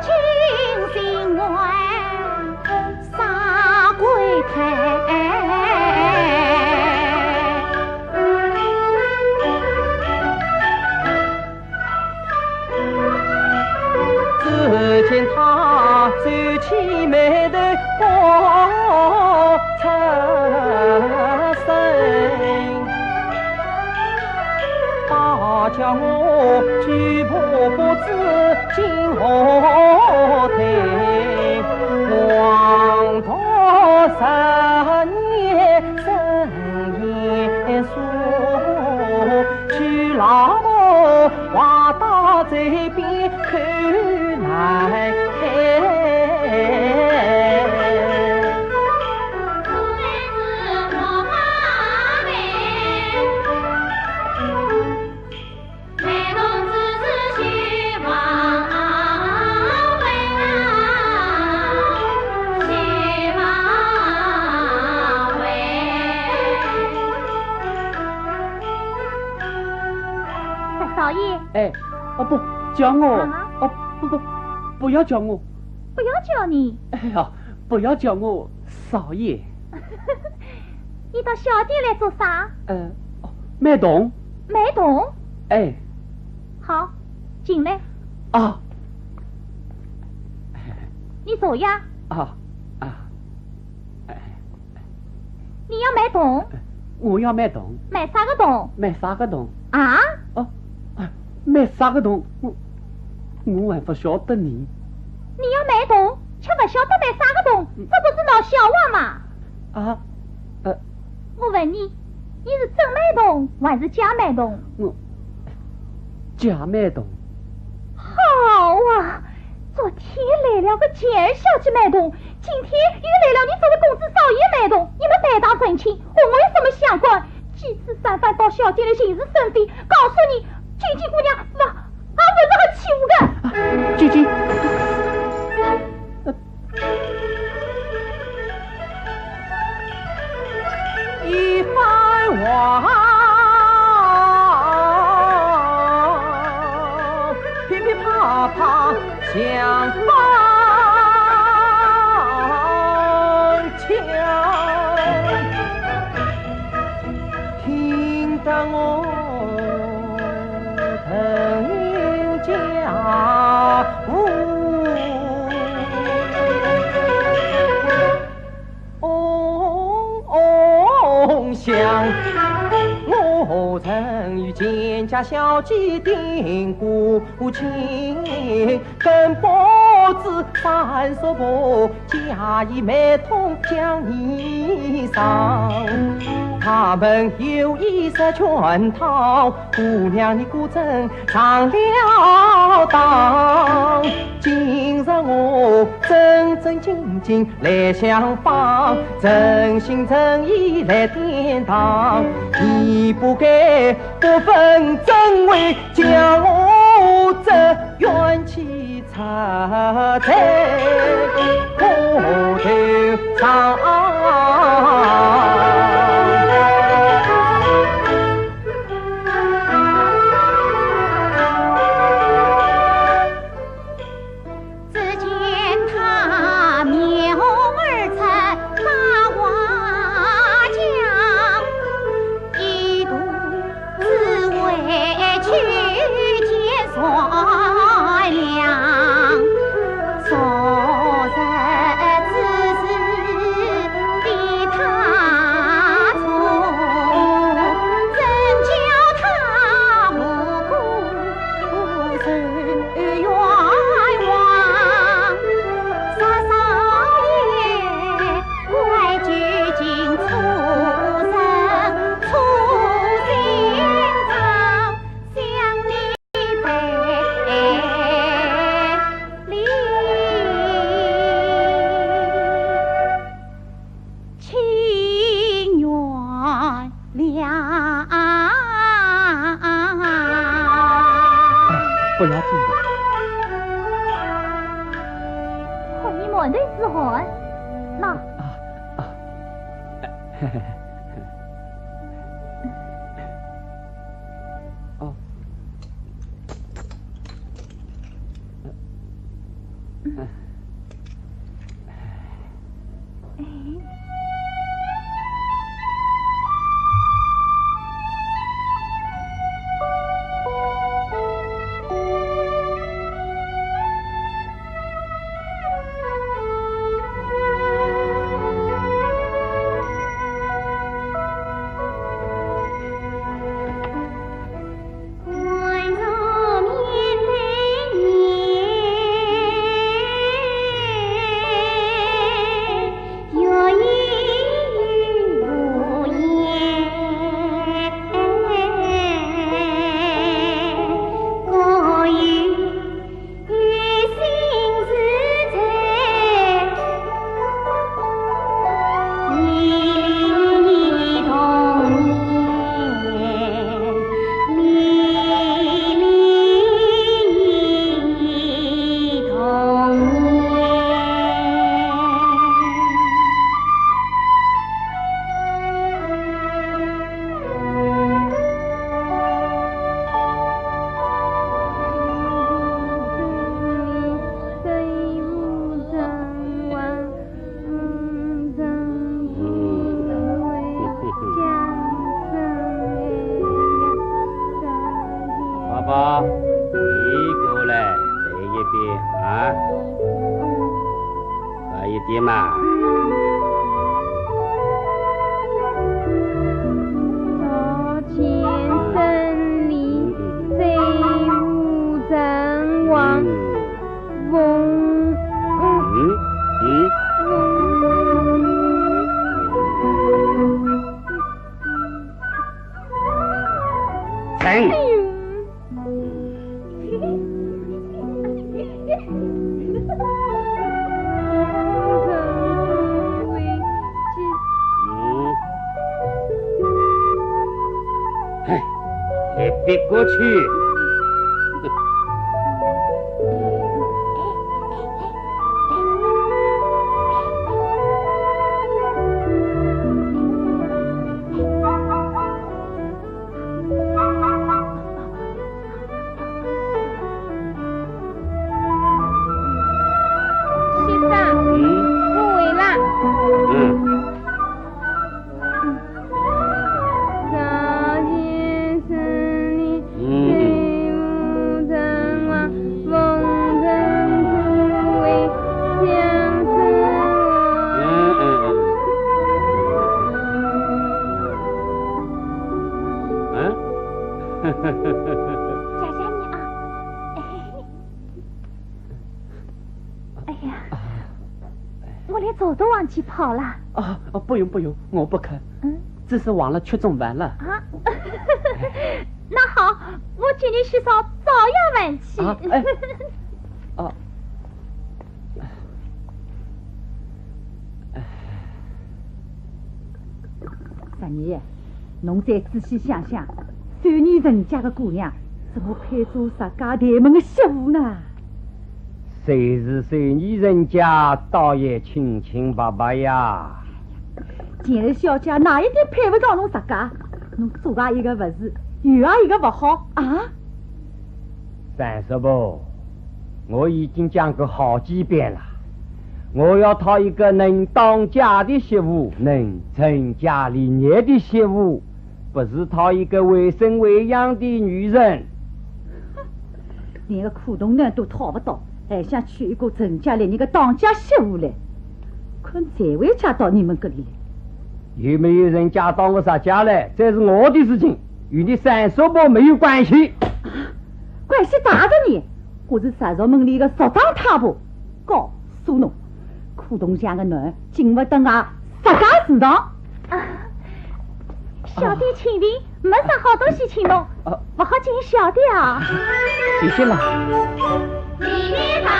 竟心怀啥鬼态？只见他走起眉头光出声，大叫我举婆婆子进河亭，我哎，哦不，叫我，啊哦不要叫我，不要叫你，哎呀，不要叫我少爷。你到小店来做啥？卖东。卖东？哎，好，进来。啊，你坐呀。你要卖东？我要卖东。卖啥个东？卖啥个东？啊？卖啥个东？我还不晓得你。你要卖东，却不晓得卖啥个东，这不是闹笑话吗？我问你，你是真卖东还是假卖东？我假卖东。好啊，昨天来了个简小姐卖东，今天又来了你这位公子少爷卖东，你们白当真亲，和我有什么相关？几次三番到小店来行事生非，告诉你，君君姑娘不是很欺负的。君君。一番话噼噼啪啪响棒枪，听得我腾家务想，我曾与蒹葭小姐定过情，跟包子三叔婆假意买通将你上。他们有意识劝讨，姑娘你果真上了当。今日我正正经经来相帮，真心真意来典当，你不该不分真伪，将我这冤气插在头上。不要紧的。和你莫对是好，那。哦。嘛？朝前胜利，贼无阵亡，奉臣。别过去！先生，我回来。走都忘记跑了。不用，我不肯。只是忘了吃中饭了。啊，那好，我请你洗澡，照样晚起。三爷，侬再仔细想想，算你人家的姑娘，怎么配做啥家大门的媳妇呢？谁是谁女人家，倒也清清白白呀。今儿小姐哪一点配不上侬自家？侬左啊一个不是，右啊一个不好啊！三叔伯，我已经讲过好几遍了，我要讨一个能当家的媳妇，能成家立业的媳妇，不是讨一个为生为养的女人。连个苦东人都讨不到，还想娶一个成家立业的当家媳妇来？看谁会嫁到你们这里来？有没有人嫁到我啥家来，这是我的事情，与你三叔伯没有关系。关系大着呢！我是石朝门里的族长太婆，告诉侬，苦东乡的人进不得啊石家祠堂。小弟请便，没啥好东西请侬，不好请小弟啊。谢谢了。里面大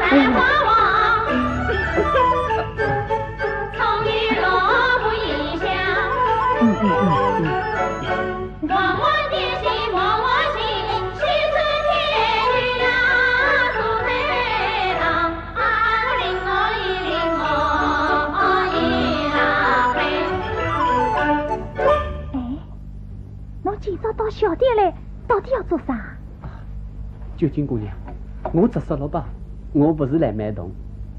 白花王，从玉萝卜一香。往往点心，往往心，西村天女呀，苏内郎，令我一令我一拉嘿。侬今朝到小店来，到底要做啥？九金姑娘，我直说了吧，我不是来卖东，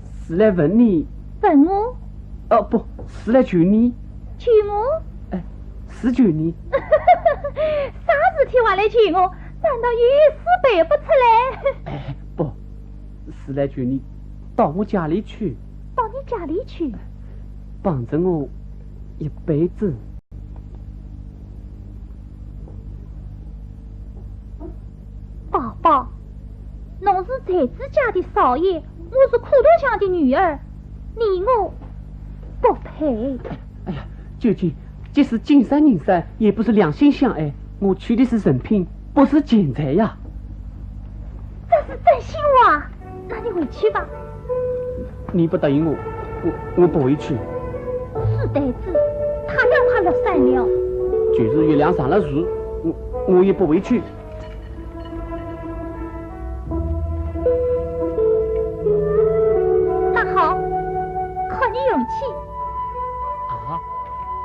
是来问你。问我？不是来求你。求我？是求你。啥事体还来求我？难道有事办不出来？不是来求你到我家里去。到你家里去？帮着我一辈子。宝宝，侬是才子家的少爷，我是苦东乡的女儿，你我不配。哎呀，究竟即使金山银山，也不是两心相爱。我娶的是人品，不是钱财呀。这是真心话，那你回去吧。你不答应我，我不回去。是呆子，他让他落山了。就是月亮上了树，我也不回去。那好，靠你勇气。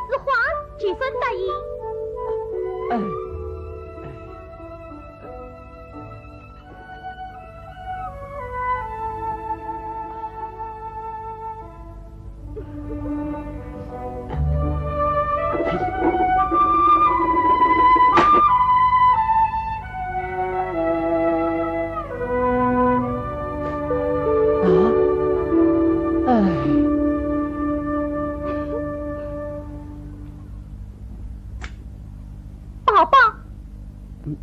是话几分答应？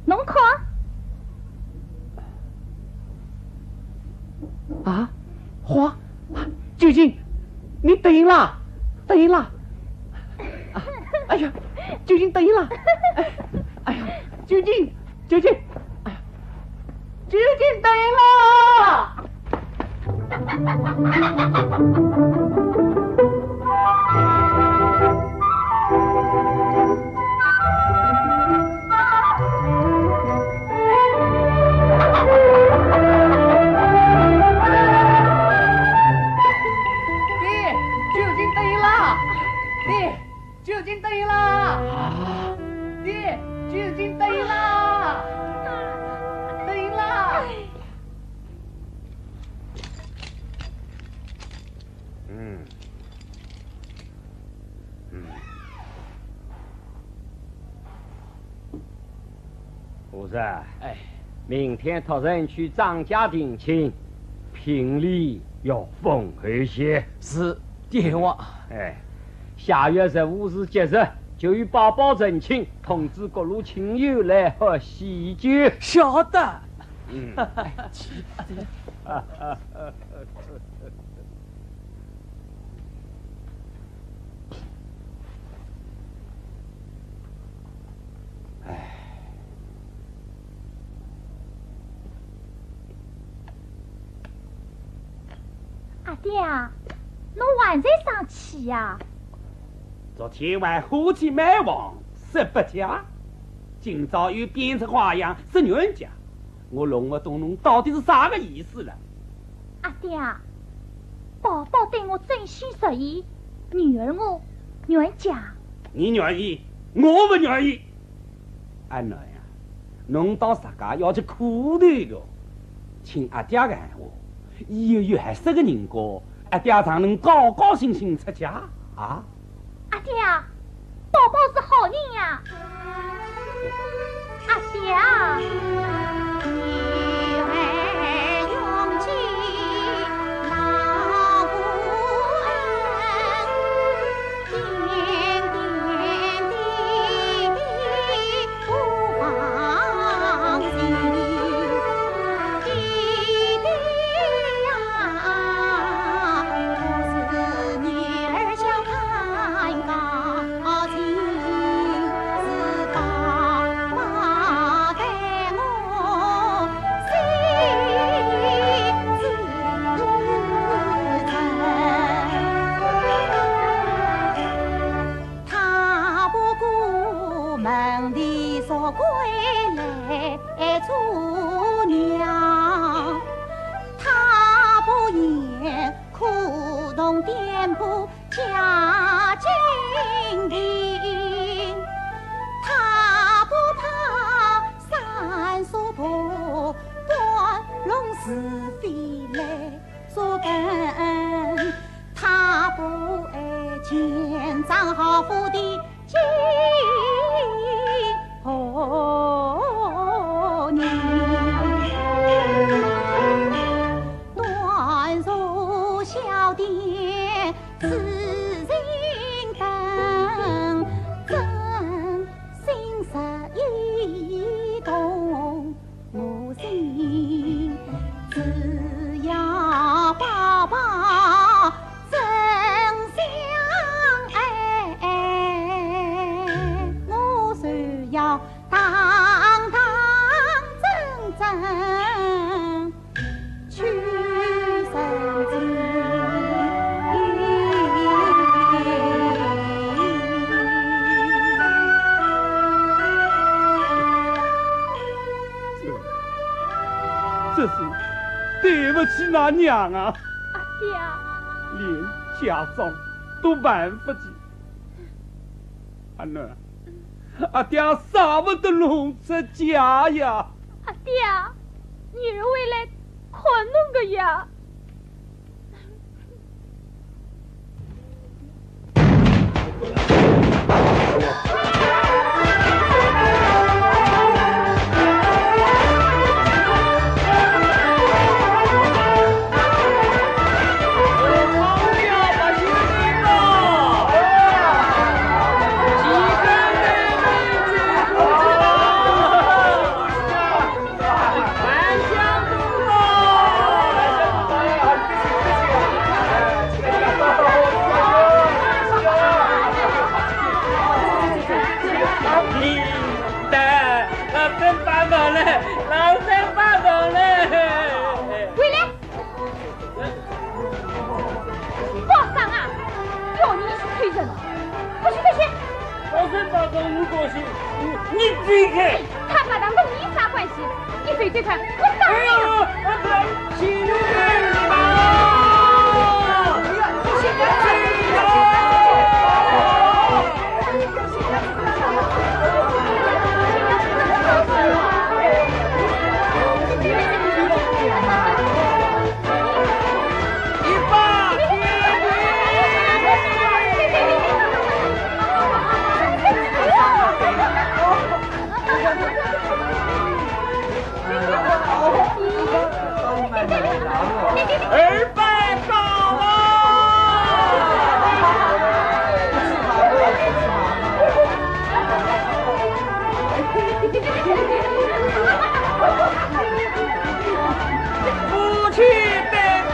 侬看。啊，花，究竟你等了，等了。哎呀，究竟等了。哎呀，究竟，哎呀，究竟等了。究竟对了，爹，究竟对了，对了。胡子，哎，明天托人去张家定亲，聘礼要丰厚些。是，爹王。哎。下月15日节日，就与宝宝成亲，通知各路亲友来喝喜酒。晓得。阿爹啊，侬还在生气呀？昨天晚夫妻买房18家，今朝又变成花样19家，我弄不懂侬到底是啥个意思了。阿爹啊，宝宝对我真心实意，女儿我愿嫁。你愿意，我不愿意。阿囡呀，侬到自家要去苦头的，听阿爹的闲话，以后有合适的人家，阿爹才能高高兴兴出嫁啊。阿爹啊，宝宝是好人呀。阿爹啊，女儿用尽老不恩，点点滴滴不放心，弟弟呀，不是女儿小看高兴，是爸爸待我心自诚。他不顾门第所归来做娘，他不言苦痛颠簸家境贫，他不怕三叔婆断弄是非来做根，他不爱钱账好富的金婆娘，端坐小店此人等，真心实意动我心，只要宝宝真相爱，我就要堂堂正正去生子。这是对不起那娘啊！阿爹啊，连家长都办不起。阿囡，阿爹舍不得弄出家呀！阿爹啊，女儿回来看侬个呀。大跟我高兴，你追开。他把他跟你啥关系？你追追看，我打你！亲人吧！二拜高啊！夫妻拜拜。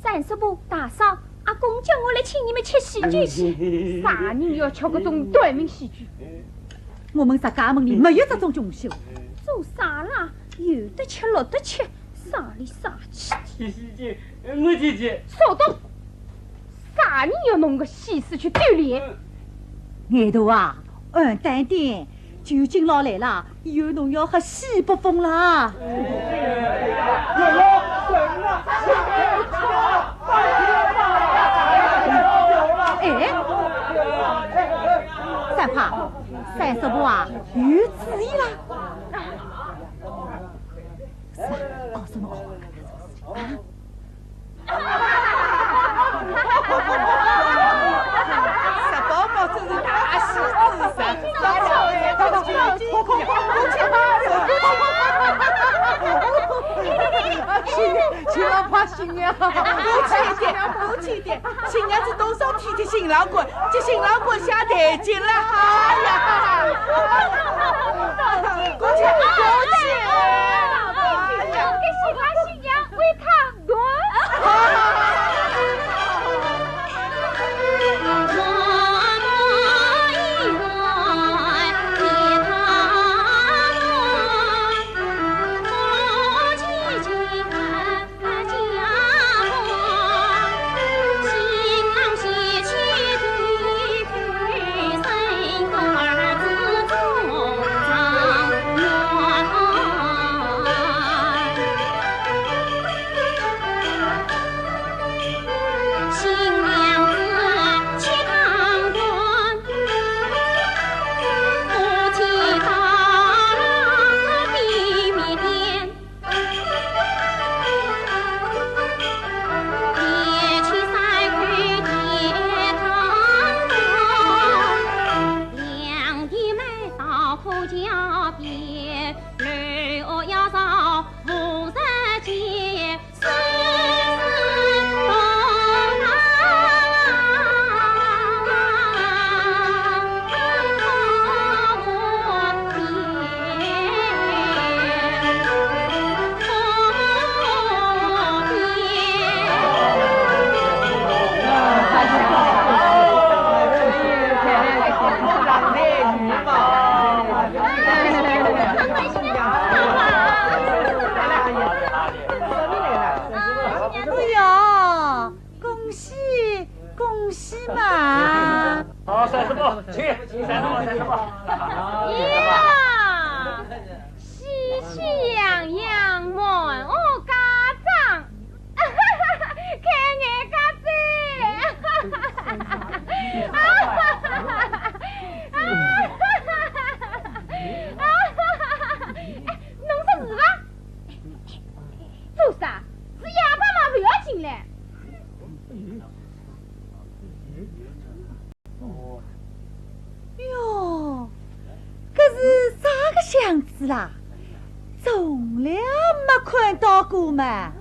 三叔伯、大嫂，阿公叫我来请你们吃喜剧去。啥人要吃这种短命喜剧？我们这家门里没有这种穷秀。做啥啦？有的吃，落得吃，啥里啥气？吃喜剧，我姐姐。稍等，啥人要弄个喜事去锻炼？爱徒啊，安淡点，究竟老来了，以后侬要喝西北风啦。哎，三胖，三叔伯啊，有主意啦！哦，什么哦？十宝宝真是大喜之神，新郎怕新娘，鼓起一点，新娘子动手踢踢新郎棍，叫新郎棍下台阶了，哎呀！鼓起，给新郎新娘喂汤滚。呀，喜气洋洋，满啦，从来没看到过嘛。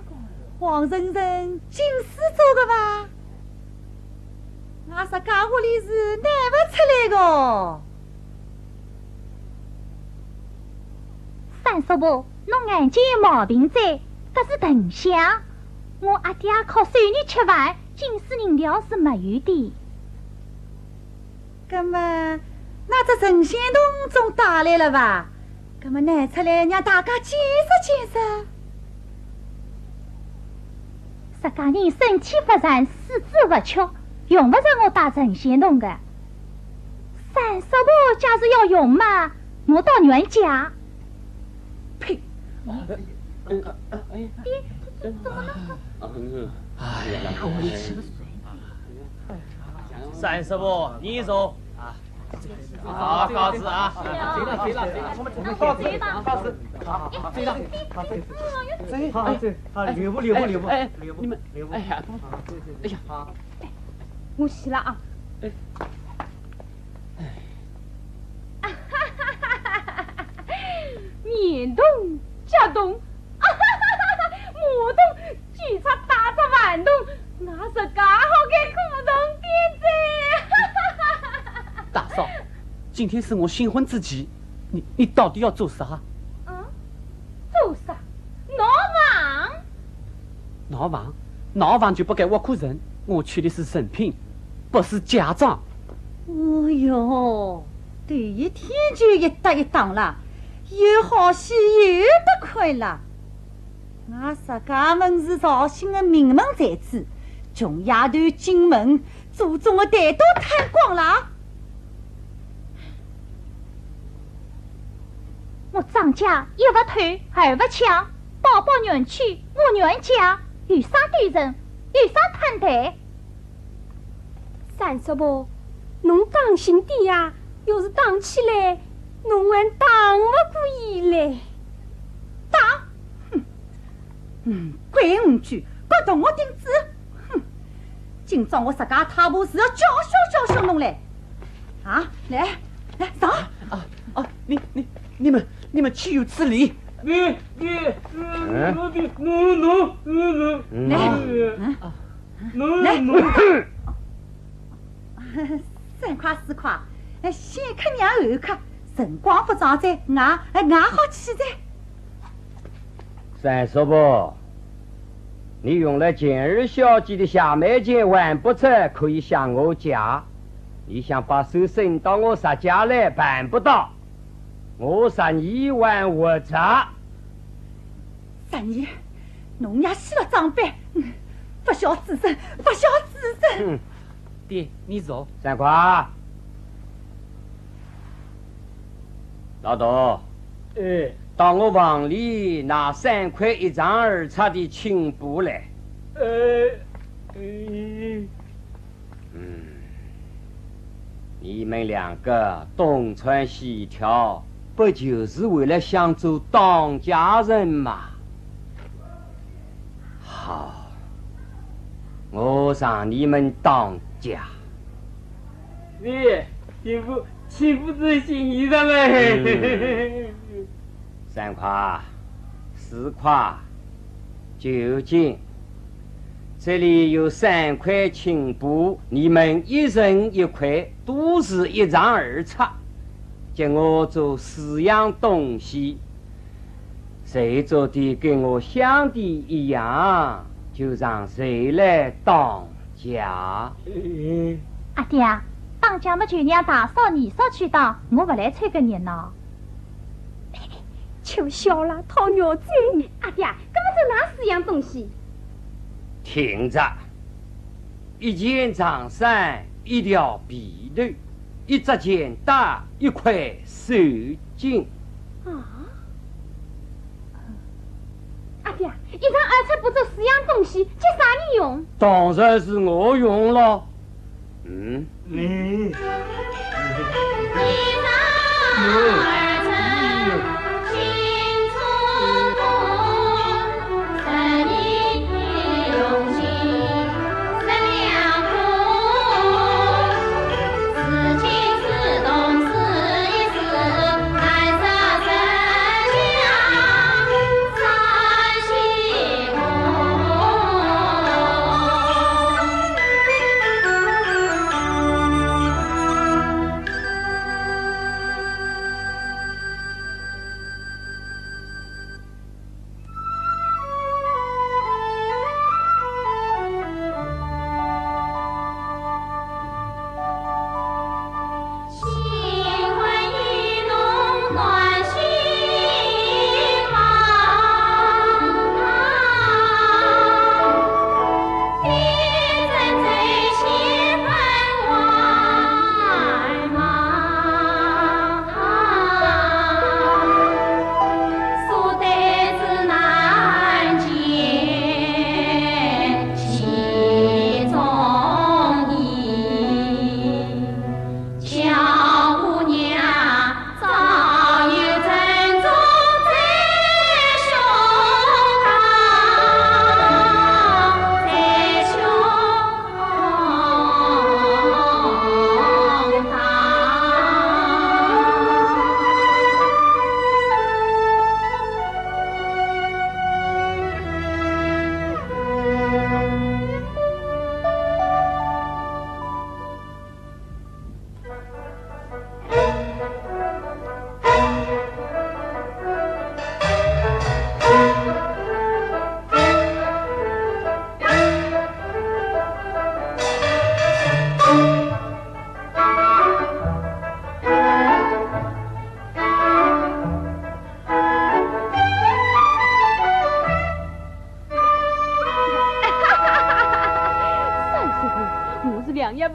黄婶婶近视做的吧？俺说家伙里是拿不出来的。三叔婆，侬眼睛有毛病在，这是藤香。我阿爹靠手艺吃饭，近视人条是没有的。那么，那只神仙洞总带来了吧？那么拿出来让大家见识见识。自家人身体不善，四肢不巧，用不着我带神仙洞的。三叔婆假是要用嘛，我到原家。呸！爹，怎么了？三师傅，你说好，告辞啊！我们告辞，留步。哎，你们，哎呀，哎呀，我洗了啊。面洞、脚洞，马洞、举出大只碗洞，那是刚好给古董店子。大嫂，今天是我新婚之期，你到底要做啥？做啥？闹房就不该挖苦人。我取的是人品，不是嫁妆。哦哟，第一天就一搭一档了，有好戏有得看了。俺石家门是绍兴的名门才子，穷丫头进门，祖宗的蛋都摊光了。我张家一不偷，二不抢，宝宝娘去，我娘家有啥对人，有啥摊台？三叔婆，侬当心点呀！要是打起来，侬还打不过伊嘞。打！关五句，不动我钉子！哼！今朝我石家太婆是要教训侬嘞！啊，来上！你们岂有此理！你，3块4块，先客让后客，辰光不长在，俺好起在。三叔婆，你用了简儿小姐的下眉剑还不出，可以向我家。你想把手伸到我石家来，办不到。我杀你还活着。杀你，侬也洗了账板，不孝子孙，不孝子孙。爹，你走。3块。老董，到我房里拿3块1张2册的青布来。你们2个东穿西跳，不就是为了想做当家人吗？好，我让你们当家。情不自禁意的嘞。 3块、4块、9斤，这里有3块青布，你们1人1块，都是1张2册。叫我做4样东西，谁做的跟我想的一样，就让谁来当家。阿爹，当家么就让大嫂、二嫂去当，我不来凑个热闹。求笑了，讨鸟嘴。阿爹，搿么是哪4样东西？听着，1件长衫，1条皮缎，1只剪带，1块手巾。阿爹，1张2册布做4样东西，借啥人用？当然是我用了。你。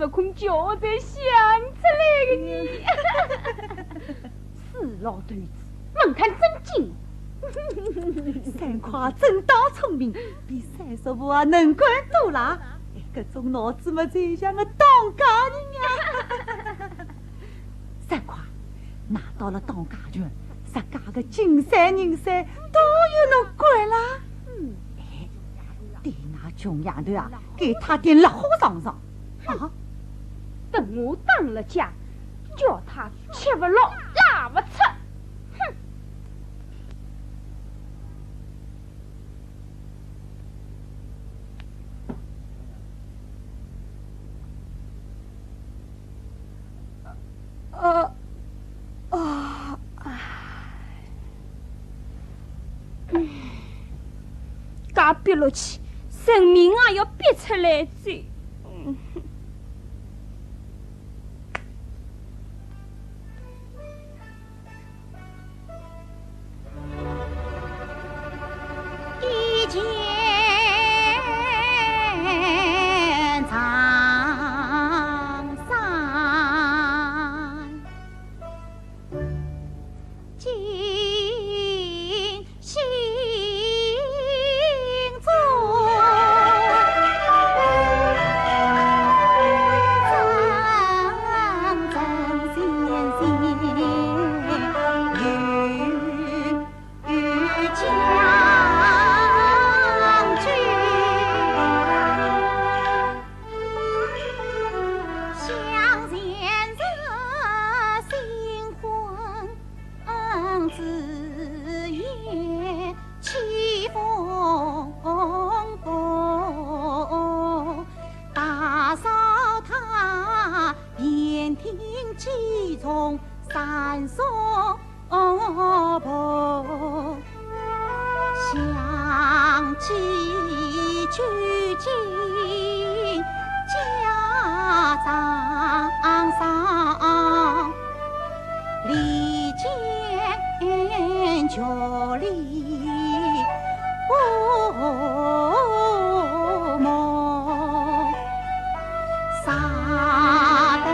不空叫得想出来的你。是老头子，门看真精。三夸真当聪明，比三叔母啊能干多啦。搿种脑子嘛，最像个当家人呀。三夸拿到了当家权，自家个金山银山都有侬管啦。对那穷丫头啊，给他点落花上上。啊！等我当了家，叫他吃不落，拉不出。哼！噶憋落去，生命啊要憋出来再。一见苍山，尽心中。三松坡，想起究竟家长上，离间就离不梦，杀得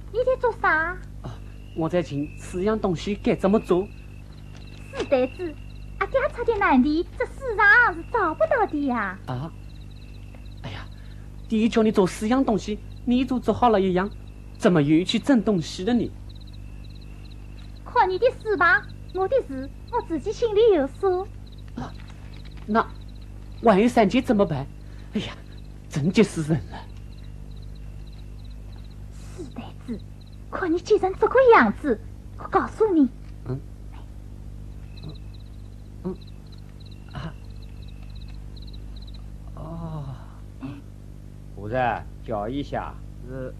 你在做啥？我在寻四样东西该怎么做。是呆子，阿爹差点难题，这世上是找不到的呀。啊！哎呀，第一叫你做四样东西，你就做好了一样，怎么又去争东西了呢？靠你的事吧，我的事我自己心里有数。那万一三姐怎么办？哎呀，真急死人了！是呆子，看你急成这个样子，我告诉你。夫人，叫一下。是。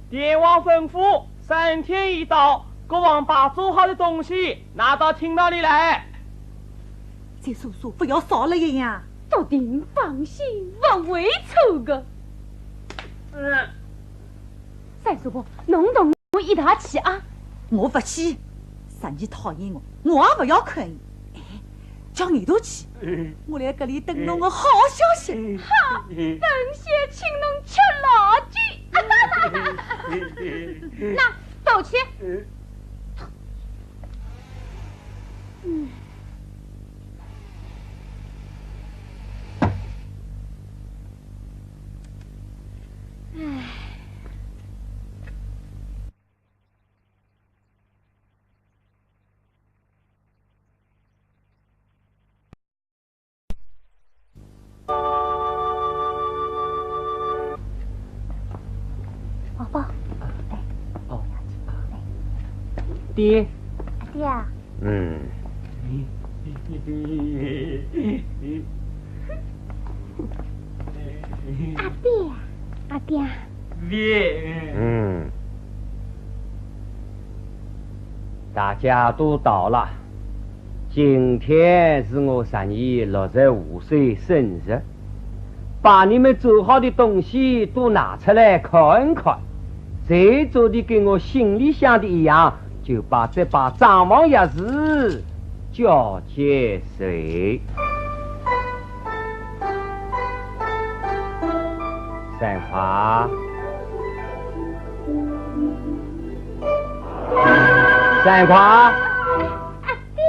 爹王吩咐，3天一到，国王把做好的东西拿到厅堂里来。再说说，不要少了一样。到底放心，不会错的。三叔婆，侬同我一道去啊！我不去。实你讨厌我，我也不要看伊。哎，叫你都去，我来这里等侬个好消息。好，等些请侬吃老鸡。那走去。宝宝，哦，爹，爹啊，阿爹，大家都到了。今天是我1265岁生日，把你们做好的东西都拿出来看看。谁做的跟我心里想的一样，就把这把张王钥匙交给谁。三花，三花，阿爹，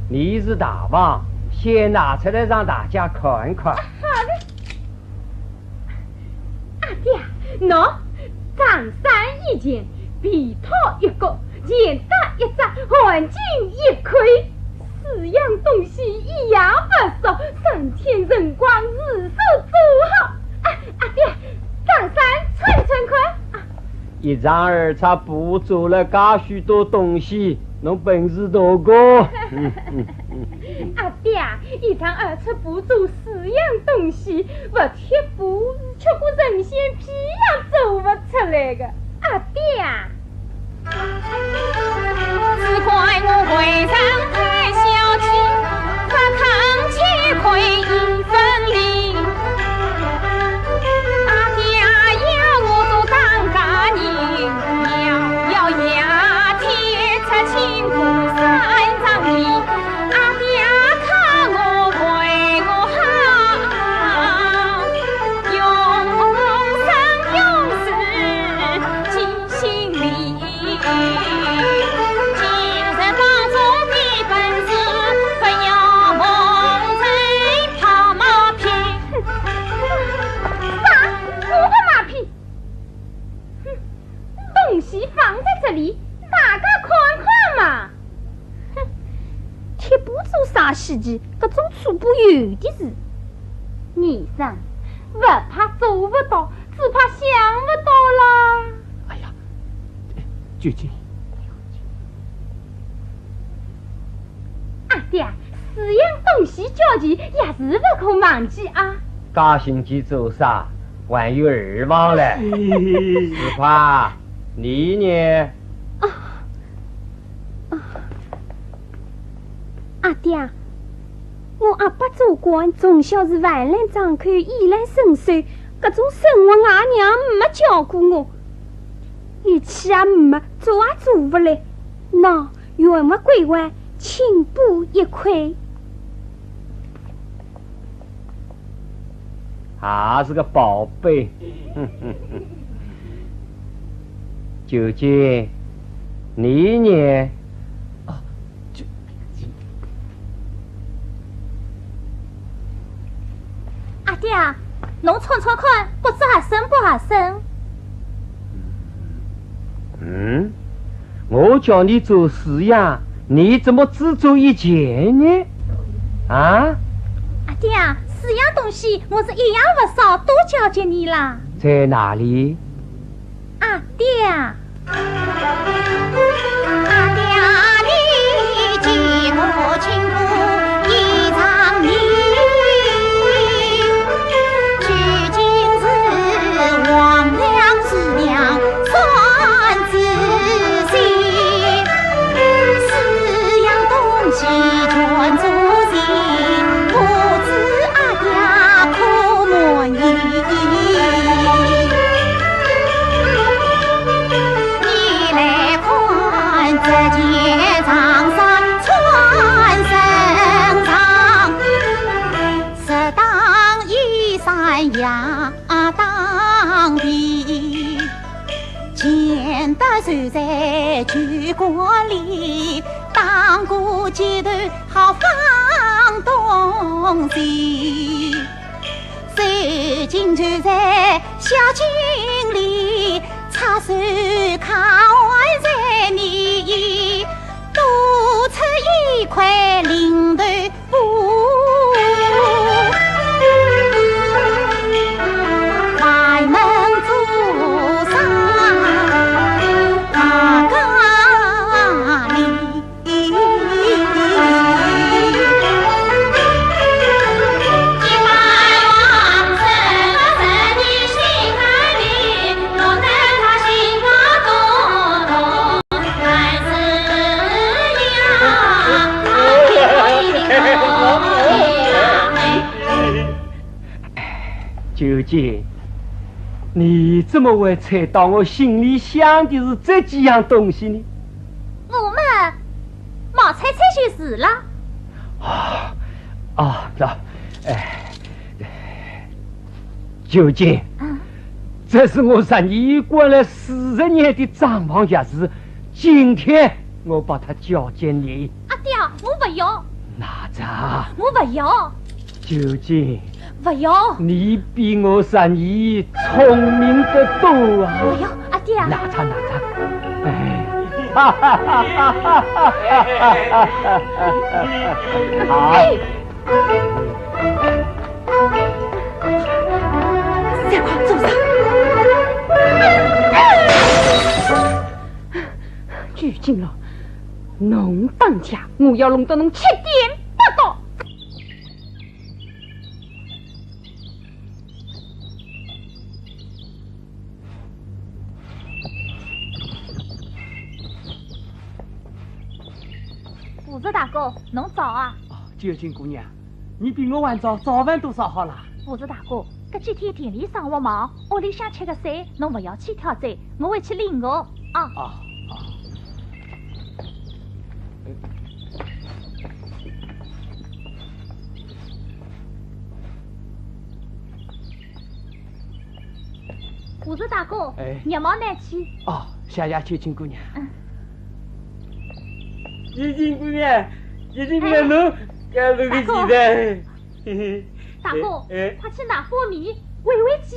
你是大王，先拿出来让大家看看。好的，阿爹，喏，张三一件，皮套一个，钱搭一扎，黄金一块，4样东西一样不少，3天辰光日手做好。阿爹，张三称看。一张二叉不做了噶许多东西，侬本事大个。阿爹，一张二尺不做4样东西，不贴布，吃过神仙皮也做不出来的。阿爹，只怪我为人太小气，不肯吃亏一分利。阿爹要我做当家人，要牙贴出亲骨3张脸。阿爹看我为我好，用生用死尽心力。今日帮助的本事，不要蒙贼怕马屁。啥？我的马屁？哼，东西放在这里，大家看看嘛。哼，贴布做啥事情？搿种粗布有的是。你生不怕做不到，只怕想不到啦。哎呀，究竟阿爹，4样东西交钱也是不可忘记啊。噶星期做啥？还有2忘了。只怕你呢？阿爹，我阿爸做官，从小是万籁张口，衣来伸手，搿种生活阿娘没教过我，力气也没，做也做不来。喏，原物归还，请补1块。还是个宝贝。究竟你呢？阿爹，侬称称看，不知合身不合身？我叫你做4样，你怎么只做1件呢？啊？阿爹，4样东西我是一样不少，都交给你了。在哪里？阿爹，阿爹，你替我请补1张脸，取今日王娘师娘算仔细，4样东西全做心，不知阿爹可满意。你来看这件当地，见得谁在举国里，当过街头好放东西。如今就在小井里，插手靠岸在你，多出一块零头布。开门做啥？大家里。九姐，你怎么会猜到我心里想的是这几样东西呢？我嘛，毛猜猜就是了。那，九姐，这是我10年关了40年的账房钥匙，今天我把它交给你。阿爹，我不要。拿着。我不要。九姐。不要！你比我10年聪明得多啊！不要，阿爹！拿着。哈哈哈哈哈！好。再快坐上。如今了，侬当家，我要弄到侬7点8到。胡子大哥，侬早啊！九金姑娘，你比我晚早，早饭多少好了？胡子大哥，这几天田里生活忙，屋里想吃个菜，侬不要去挑战，我会去领我啊。胡子大哥，热毛拿去。谢谢九金姑娘。九金姑娘，侬干这个鸡蛋。大哥，快去拿苞米喂喂鸡。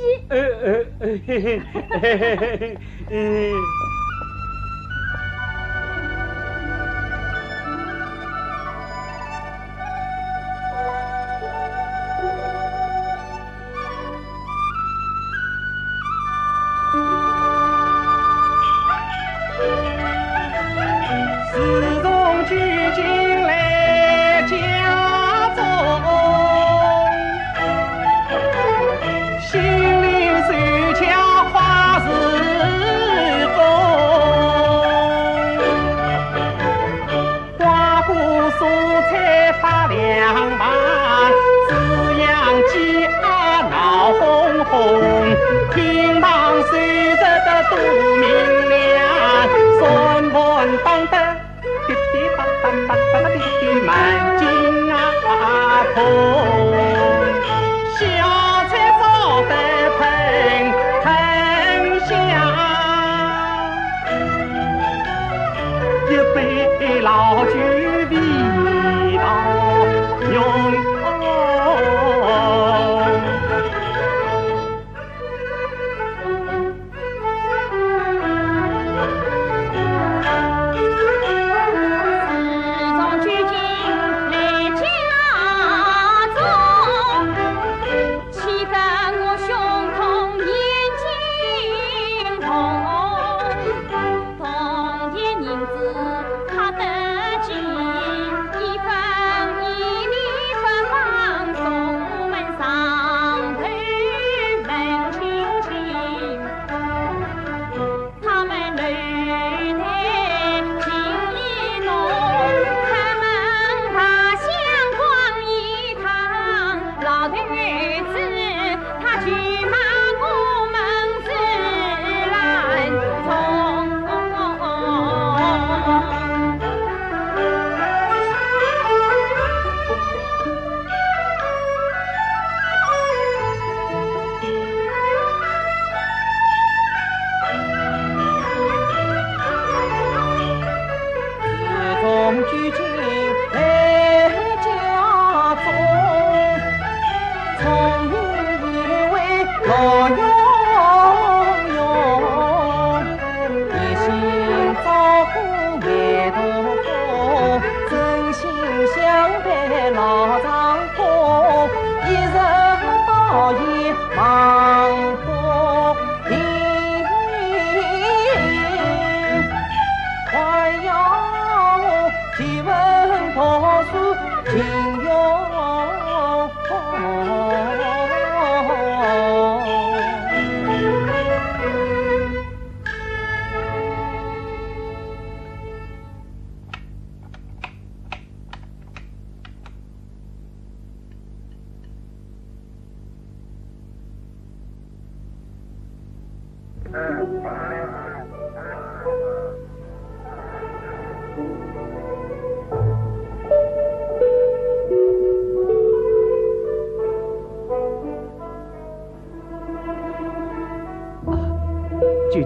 究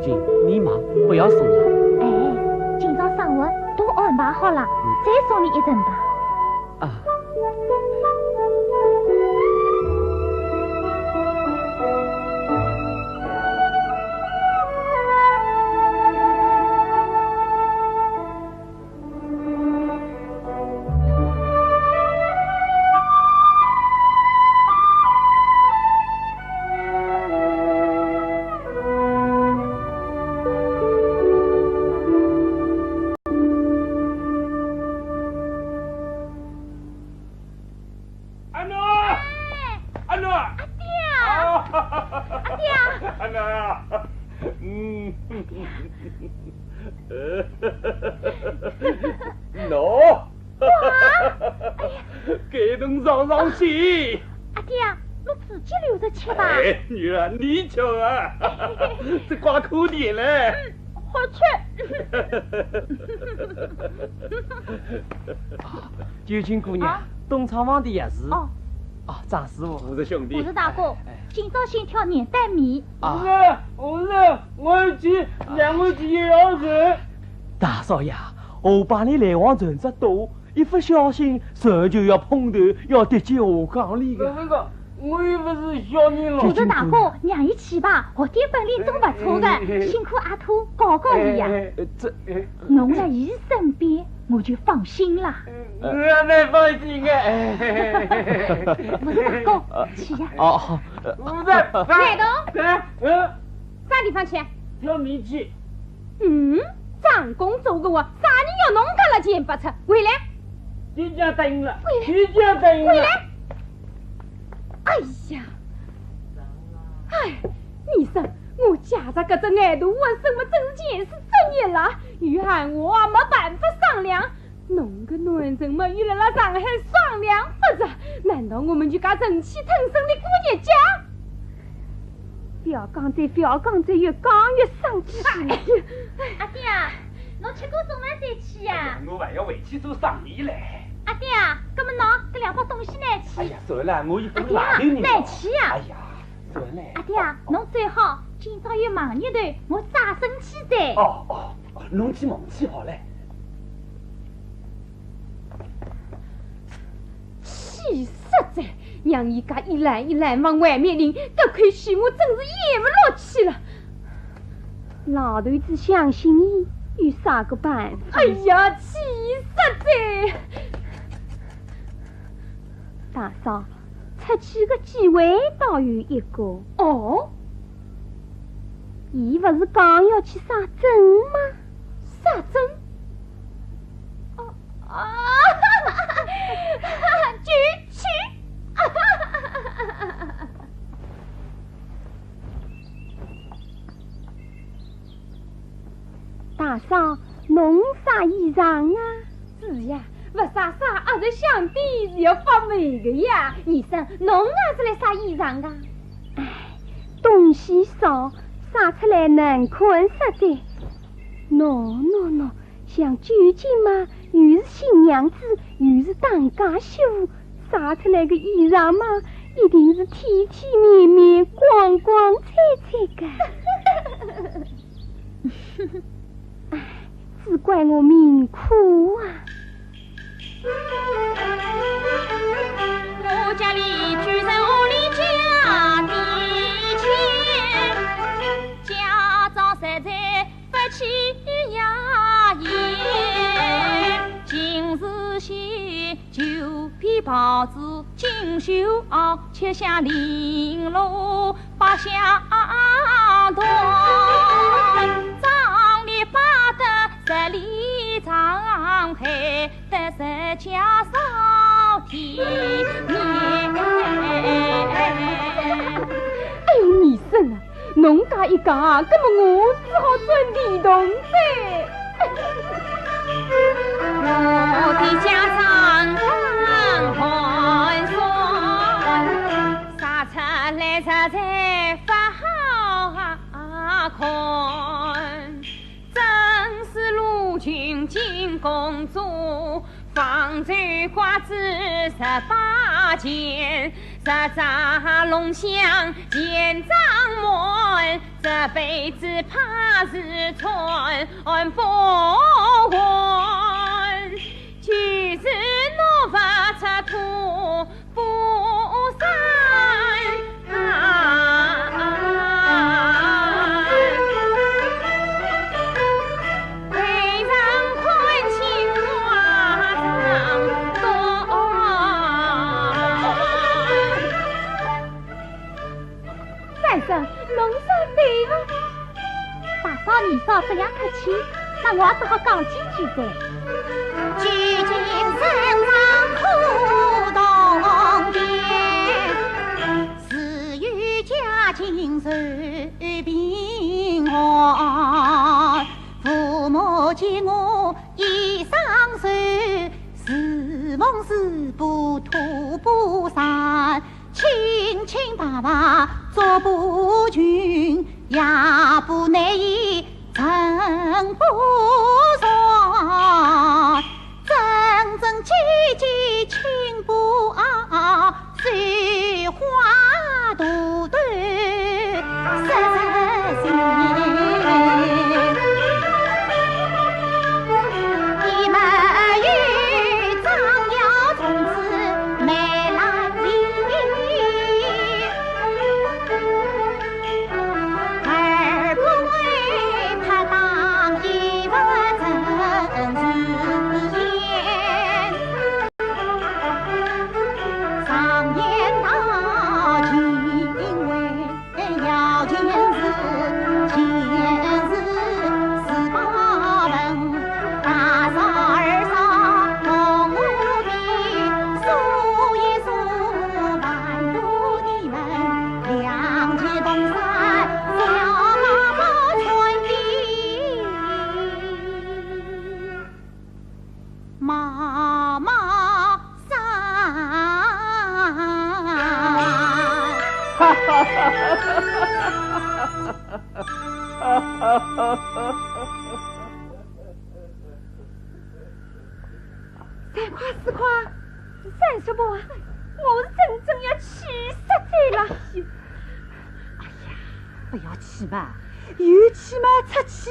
竟你忙，不要送了。哎，今朝生活都安排好了，再送你一程吧。啊。喏，给侬尝尝鲜。阿爹啊，侬自己留着吃吧。哎，女儿，你瞧啊，这挂口点嘞。好吃。九群姑娘，东厂房的也是。哦。啊，张师傅，我是兄弟。我是大哥，今朝先挑年蛋米。我去两位去要人。大少爷，我帮你来往存着多，一不小心手就要碰头，要跌进下缸里的。我又不是小人了。我是大哥，让伊去吧，学点本领总不错的，辛苦阿土教教伊呀。侬在伊身边，我就放心了。我没放心不是大哥，去呀。哦好。不是。来东。啥地方去？挑米去。长工做个我，啥人要弄干了钱不出？回来。你家答应了。你家答应了。回来。哎呀，哎，医生，我家着搿只爱徒，我什么真钱是真业了，与喊我没办法商量。侬个男人嘛，又来了上海商量不着，难道我们就讲忍气吞声的过日脚？不要讲再越讲越生气。阿爹啊，侬吃过中饭再去呀？我还要回去做生意嘞。阿爹啊，搿么拿搿两包东西拿去。哎呀，算了，我又不是阿爹啊，拿去呀！哎呀，算了。阿爹啊，侬最好今朝有忙日头，我早生气噻。哦，侬去忙去好嘞。气实在，让伊家一来往外面领，搿块戏我真是咽不落去了。老头子相信伊，有啥个办法？哎呀，气实在！大嫂，出去的机会倒有一个。哦，伊不是讲要去杀针吗？杀针？就去！大嫂，侬啥衣裳啊？是呀，不啥阿头想的是要发霉的呀。医生，侬哪是来啥衣裳的？哎，东西少，杀出来难看实在。喏，像究竟嘛，又是新娘子，又是当家媳妇，杀出来个衣裳嘛，一定是体体面面、光光彩彩的。哎，只怪我命苦啊！我家里居在屋里家的钱，家长实在不起呀言。今日些九匹袍子锦绣袄，却像绫罗八相同。张力八得十里长，还得十家少体面。哎呦，医生啊，侬家一讲，那么我只好准地动噻。我的家常宽松，杀出来实在不好看。困。正是陆军进公主，方舟挂子18件，十扎龙香见掌门，这辈子怕是穿不完。其实我发出土不散侬说对了，大嫂二嫂这样客气，那我只好讲几句噻。举尽身上苦动天，至于家境受平安，父母见我一双手，是梦是不吐不散，清清白白做不群，也不难以成不爽，真真切切情不傲，水花独对实心。你们与张瑶从此没来离，而不为他当一个真主言。常言道，情为要见识，见识是八门。大嫂二嫂同无比，数一数万如你们，两界东山小妈妈村的妈妈山。3块4块30不，我是真正要气死在了。不要气嘛，有气嘛出气。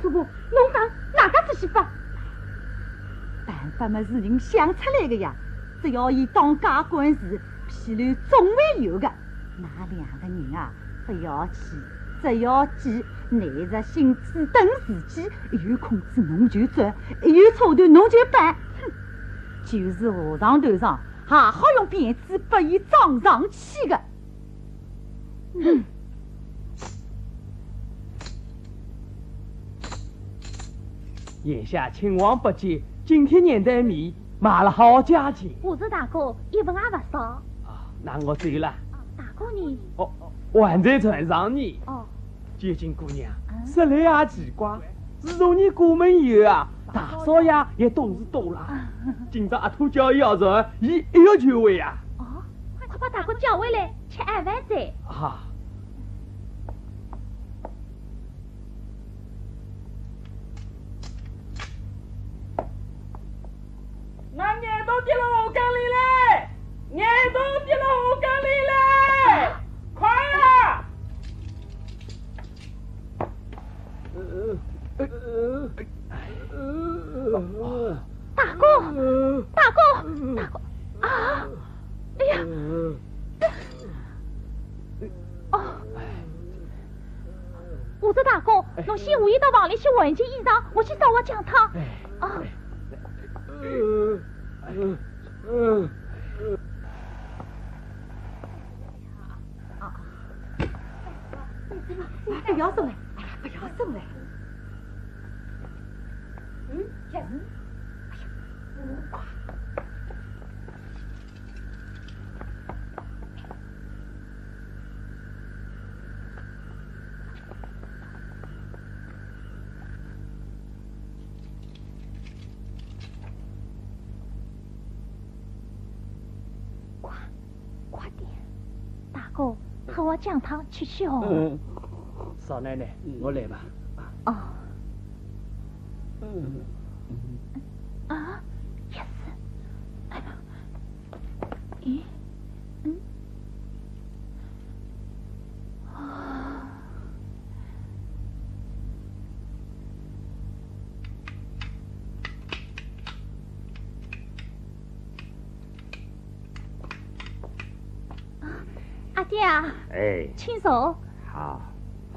30不，侬讲哪个子媳妇？办法嘛是人想出来的呀，只要伊当家管事，譬如总会有的。那2个人啊，不要气，只要记，耐着性子等时机，有空子侬就做，有错头侬就办。哼，就是下场头上，还好用鞭子把伊撞上去的。哼。眼下青黄不接，今天年代米买了好价钱。我是大哥，一份也不少。啊，那我走了。大哥你哦，还在船上呢。哦，究竟姑娘，说来也奇怪，自从你过门以后啊，大少爷也懂事多了。今朝阿土叫伊要传，伊一要就会啊。哦，快把大哥叫回来，吃晚饭噻。啊。那眼都跌了河缸里嘞，眼都跌了河缸里嘞，快呀！大哥，大哥，大哥啊！哎呀！哦，我说大哥，侬先下伊到房里去换件衣裳，我去烧碗姜汤。啊。不要送来，哎呀，不要送来。小子，哎呀，5块。快点，大哥，喝碗姜汤去去哦。少奶奶，我来吧。哦。啊，也是。咦？阿爹啊！哎，请坐。好，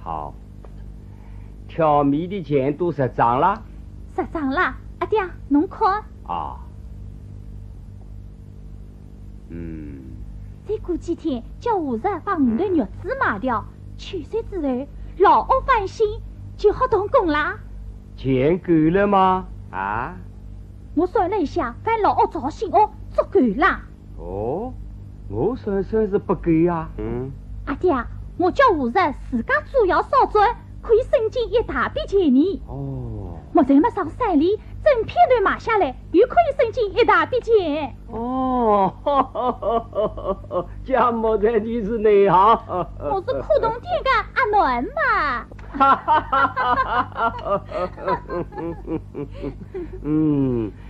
好。挑米的钱都赊账了？赊账了，阿爹，侬看。啊。再过几天，叫和尚把5头肉子卖掉，取税之后，老屋翻新，就好动工啦。钱够了吗？啊？我算了一下，翻老屋造新屋足够啦。哦。我算算是不够啊。阿爹，我叫和尚自家煮药烧粥，可以省进一大笔钱呢。哦。我再没上山里，整片头买下来，又可以省进一大笔钱。哦，这么才你是内行。我是苦洞店的阿暖嘛。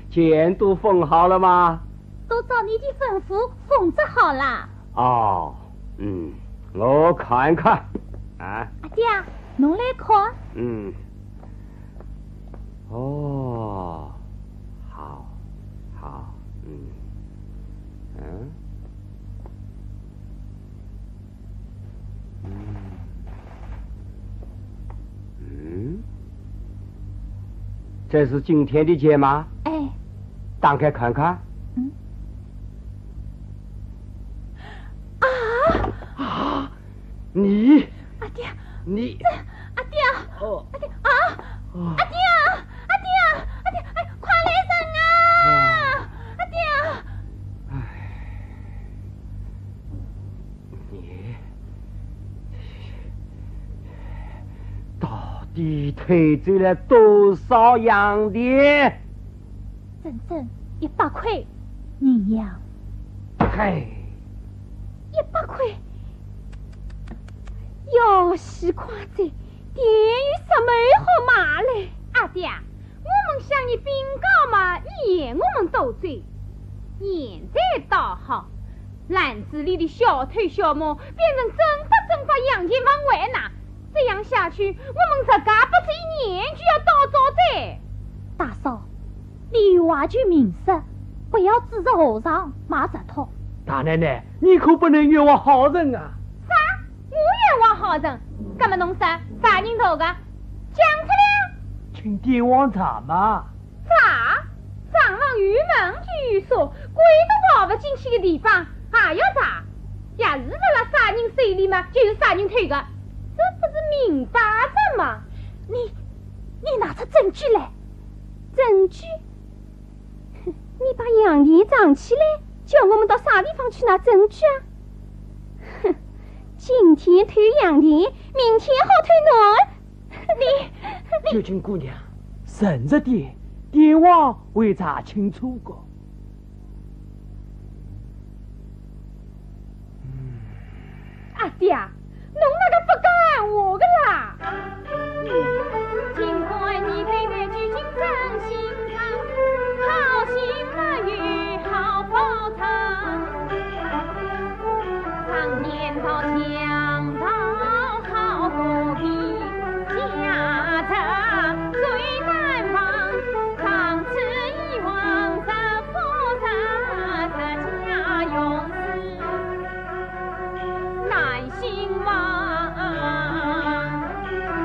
钱都封好了吗？都照你的吩咐封着好了。哦，我看看。啊，阿爹，侬来看。哦，好，好，这是今天的钱吗？哎，打开看看。你，阿爹，你，阿爹，阿爹啊，阿爹，阿爹，阿爹，哎，快来人啊！阿爹，你到底偷走了多少洋钿？整整100块银洋。嘿，100块。要是夸在，店有什么好买嘞？阿爹，我们向你禀告嘛，你嫌我们多嘴。现在倒好，篮子里的小偷小摸变成整把洋钱往外拿，这样下去，我们这家不是1年就要到早的。大嫂，你有话句明说，不要指着和尚骂这套。大奶奶，你可不能冤枉好人啊！我冤枉好人，干嘛弄啥人头的？讲出来！请爹王查嘛。查？上了玉门据说，鬼都跑不进去的地方还要查？要是不了杀人手里嘛，就是杀人头的，这不是明摆着吗？你拿出证据来！证据？你把洋钿藏起来，叫我们到啥地方去拿证据啊？哼！今天偷洋钿，明天好偷侬。你九斤姑娘，诚实点，爹王会查清楚的。阿爹，侬那个不讲闲话的啦！尽管你对待举君真心肠，好心不语好报偿。常言道，强盗好不比家贼最难防。长此以往，这复杂的家用事难兴亡。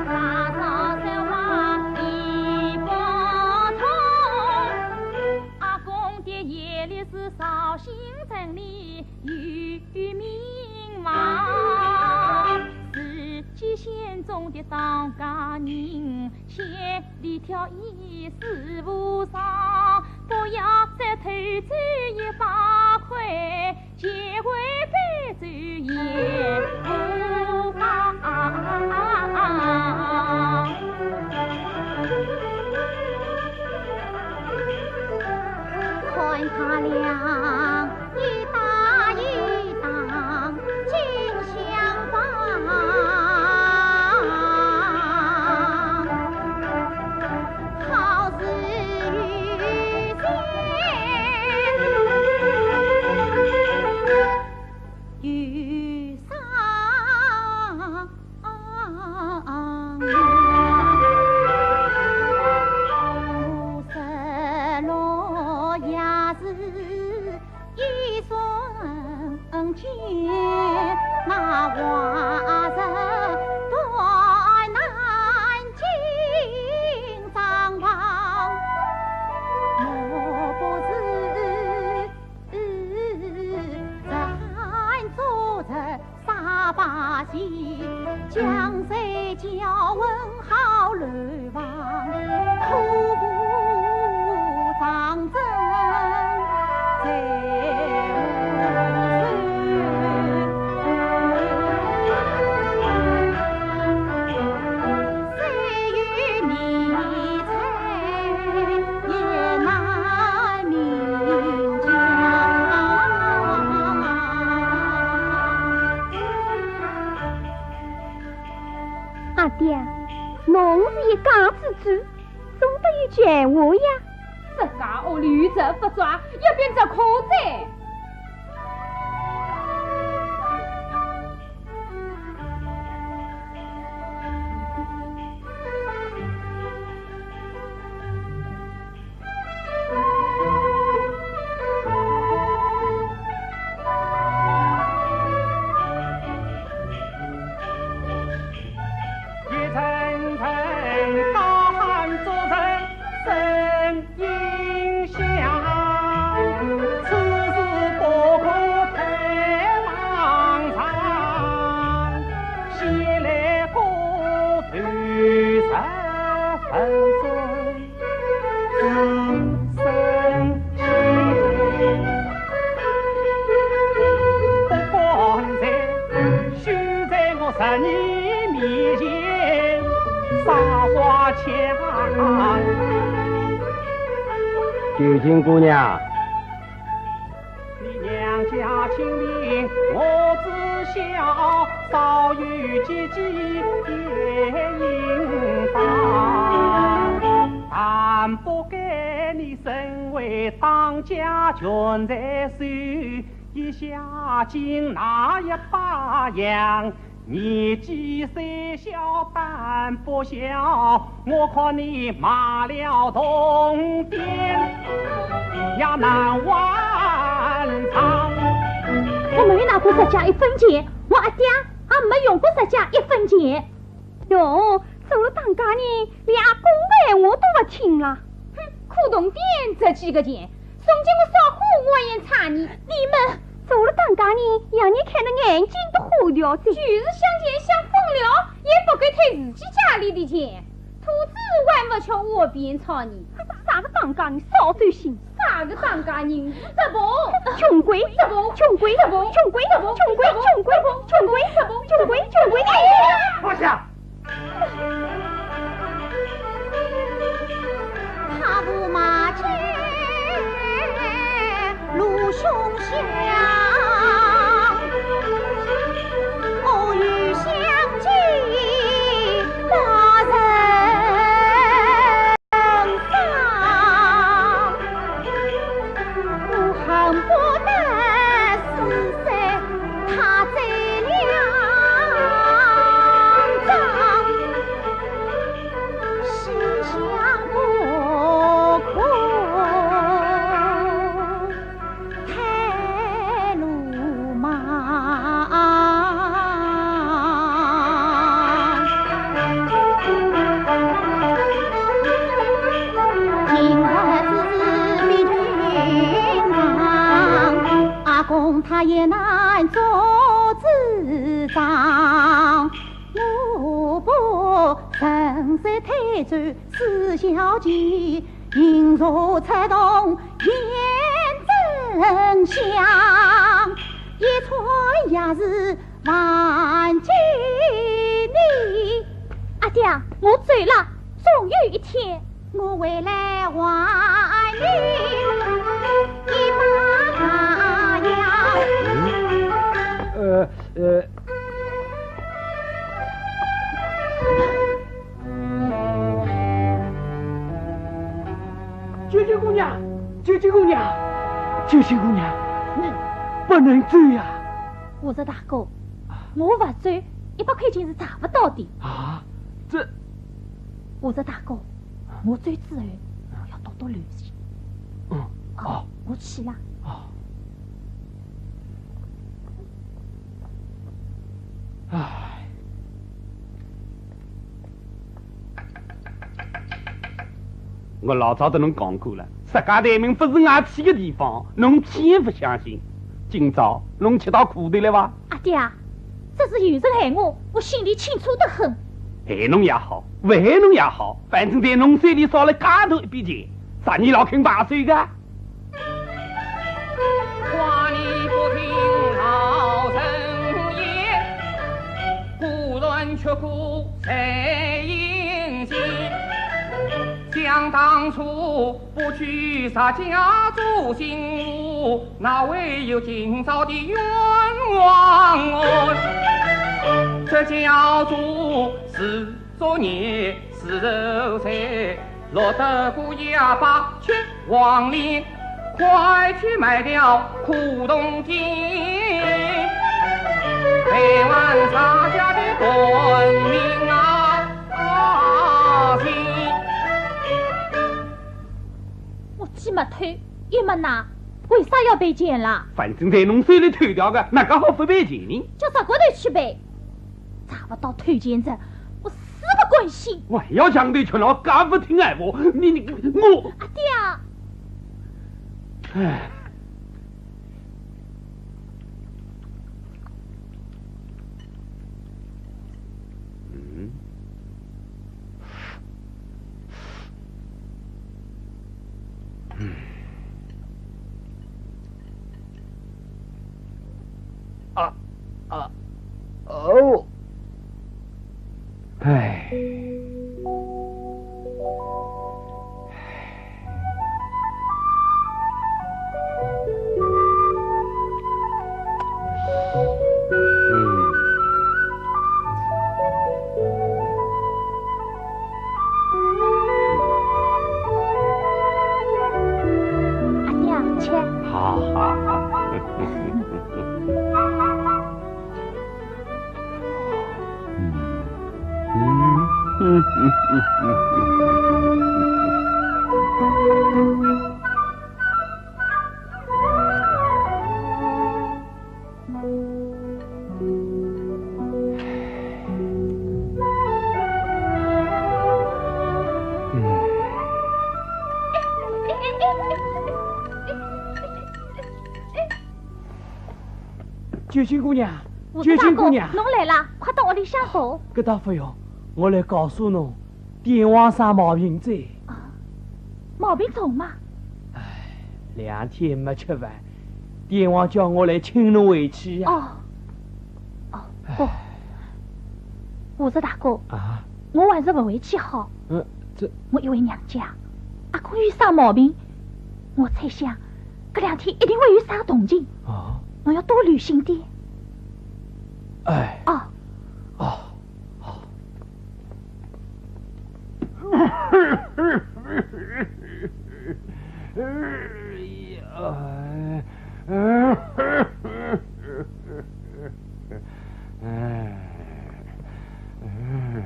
大嫂说话理不通，阿公的眼里是绍兴城里有名望，自己县中的当家人，千里挑一事无伤，不要再偷走100块，结婚白走也无妨。看他俩一搭一档，紧相帮。叫问好乱房，苦无长征在阿爹，侬是一家之主，总得有权话呀。自家屋里有这不抓，要变这可哉？九卿姑娘，你娘家亲临，我知晓，少有姐姐也应当。但不该你身为当家权在手，一下进那一把样。年纪虽小，但不小，我看你骂了铜鞭也难完场。我没有拿过实价1分钱，我阿爹也没用过实价1分钱。哟，做了当家人，连阿公的闲话都不听了。哼，苦铜鞭这几个钱，从今我少花我也差你。你们做了当家人，让人看得眼睛都花掉。就是想钱想疯了，也不该退自己家里的钱。兔子还不瞧我边朝你，啥个当家人少走心？啥个当家人这不穷鬼，这不穷鬼，这不穷鬼，这不穷鬼，穷鬼，穷鬼，这不穷鬼，穷鬼！放下！踏步马前路凶相，偶遇相见把人伤，我恨不得死在他在两丈，心想不空。他也难做主张，我不神色太转，思小姐引入出动验真相，一错也是万金你。阿爹，我醉了，总有一天我回来还你一把呀。九卿姑娘，九卿姑娘，九卿姑娘，你不能走呀！我说大哥，我不走，100块钱是找不到的。啊，这……我说大哥，我走之后要多多留心。哦，我去了。唉，我老早都能讲过了，石家台门不是俺去的地方，侬千不相信。今朝侬吃到苦头了吧？阿爹啊，这是有人害我，我心里清楚得很。害侬也好，不害侬也好，反正在侬手里少了介大一笔钱，啥你老肯罢税个？话你不听老人言，故人却顾谁应心？想当初不娶啥家族新妇，哪会有今朝的冤枉恩？这家族是作孽是肉财，落得过哑巴却亡灵，快去卖掉苦冬金，赔完他家的本命心。我既没偷也没拿，为啥要赔钱啦？反正在侬手里偷掉个，哪个好不赔钱呢？叫啥高头去赔？查不到偷钱者，我死不关心。我还要强对吃了，干不听闲话，你我阿爹啊！唉。哦，唉，阿爹啊，吃。好好好。九星姑娘，我九星姑娘，侬来啦，快到屋里向坐。搿倒不用，我来告诉侬，电王啥毛病在？毛病重嘛？ 2天没吃饭，电王叫我来请侬回去呀。不，武则大哥啊，我还是不回去好。这我一回娘家，阿公有啥毛病？我猜想，搿2天一定会有啥动静。啊，侬要多留心点。哎。好。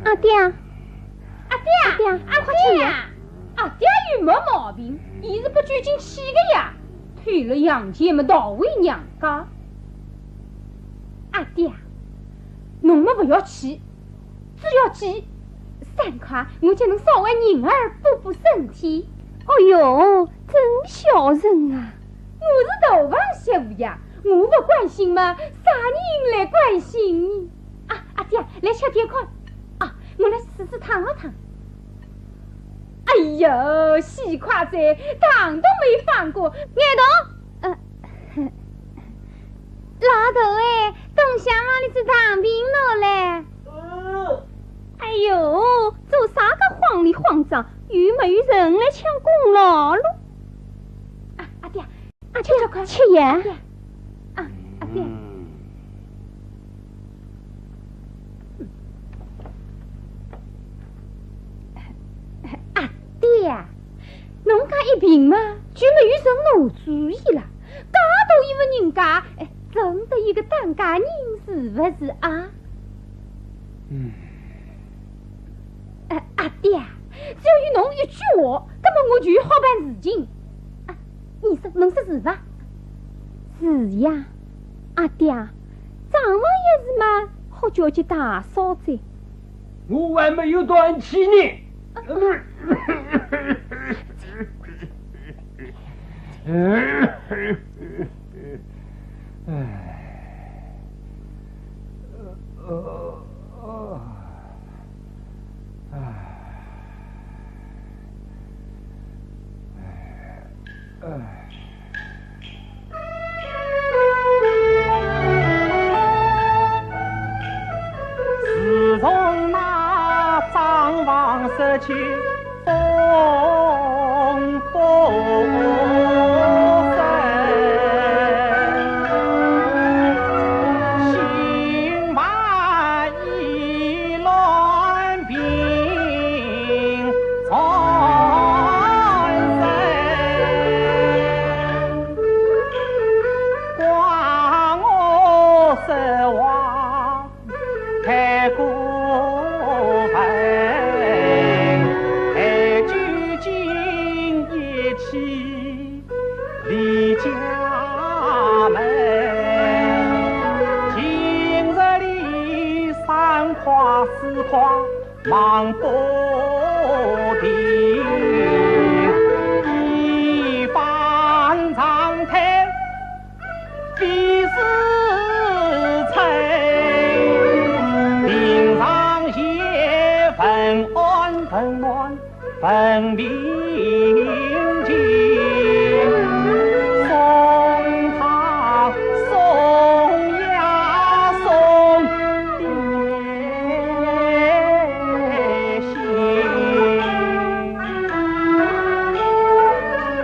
阿爹，快吃药！阿爹又没毛病，伊是不赶紧去的呀。退了阳间么逃回娘家。阿爹，侬们不要去，只要记3块，我就能烧碗人儿补补身体。哎呦，真孝顺啊！我是头房媳妇呀，我不关心嘛，啥人来关心你？阿爹，来吃点块。我来试试烫了烫。哎呦，西瓜子烫都没放过，眼头，老头哎，东乡嘛里是躺平了嘞。哎呦，做啥个慌里慌张？有没有人来抢功劳喽？阿爹，吃这块吃盐。阿爹。爹，侬家一病嘛，就没有人拿主意了。介大一个人家，真的一个当家人是不是啊？阿爹，只要有侬一句话，那么我就好办事情。你说侬说是吧？是呀，阿爹，丈房也是嘛，好叫去大嫂子。我还没有断气呢。自从那张王失去风心满意乱兵从身，挂我失望太过分，还究竟一起离家门，今日里三夸四夸忙不停，一番长谈必是平常些分安分安分平静，送他送呀送爹心，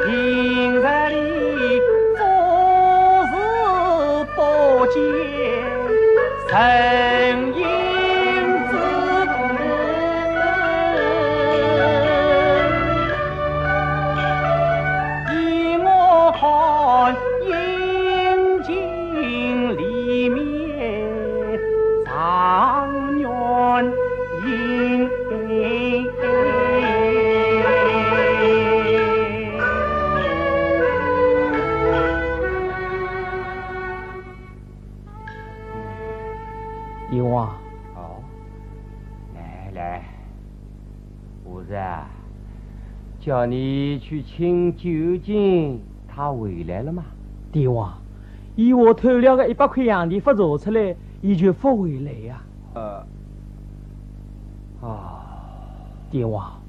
平日里做事不见神应之依我看阴茎里面常愿阴。阎王，哦，来，我是啊，叫你去请究竟，他回来了吗？帝王，以我偷了个100块洋钿不查出来，伊就不回来呀。帝王，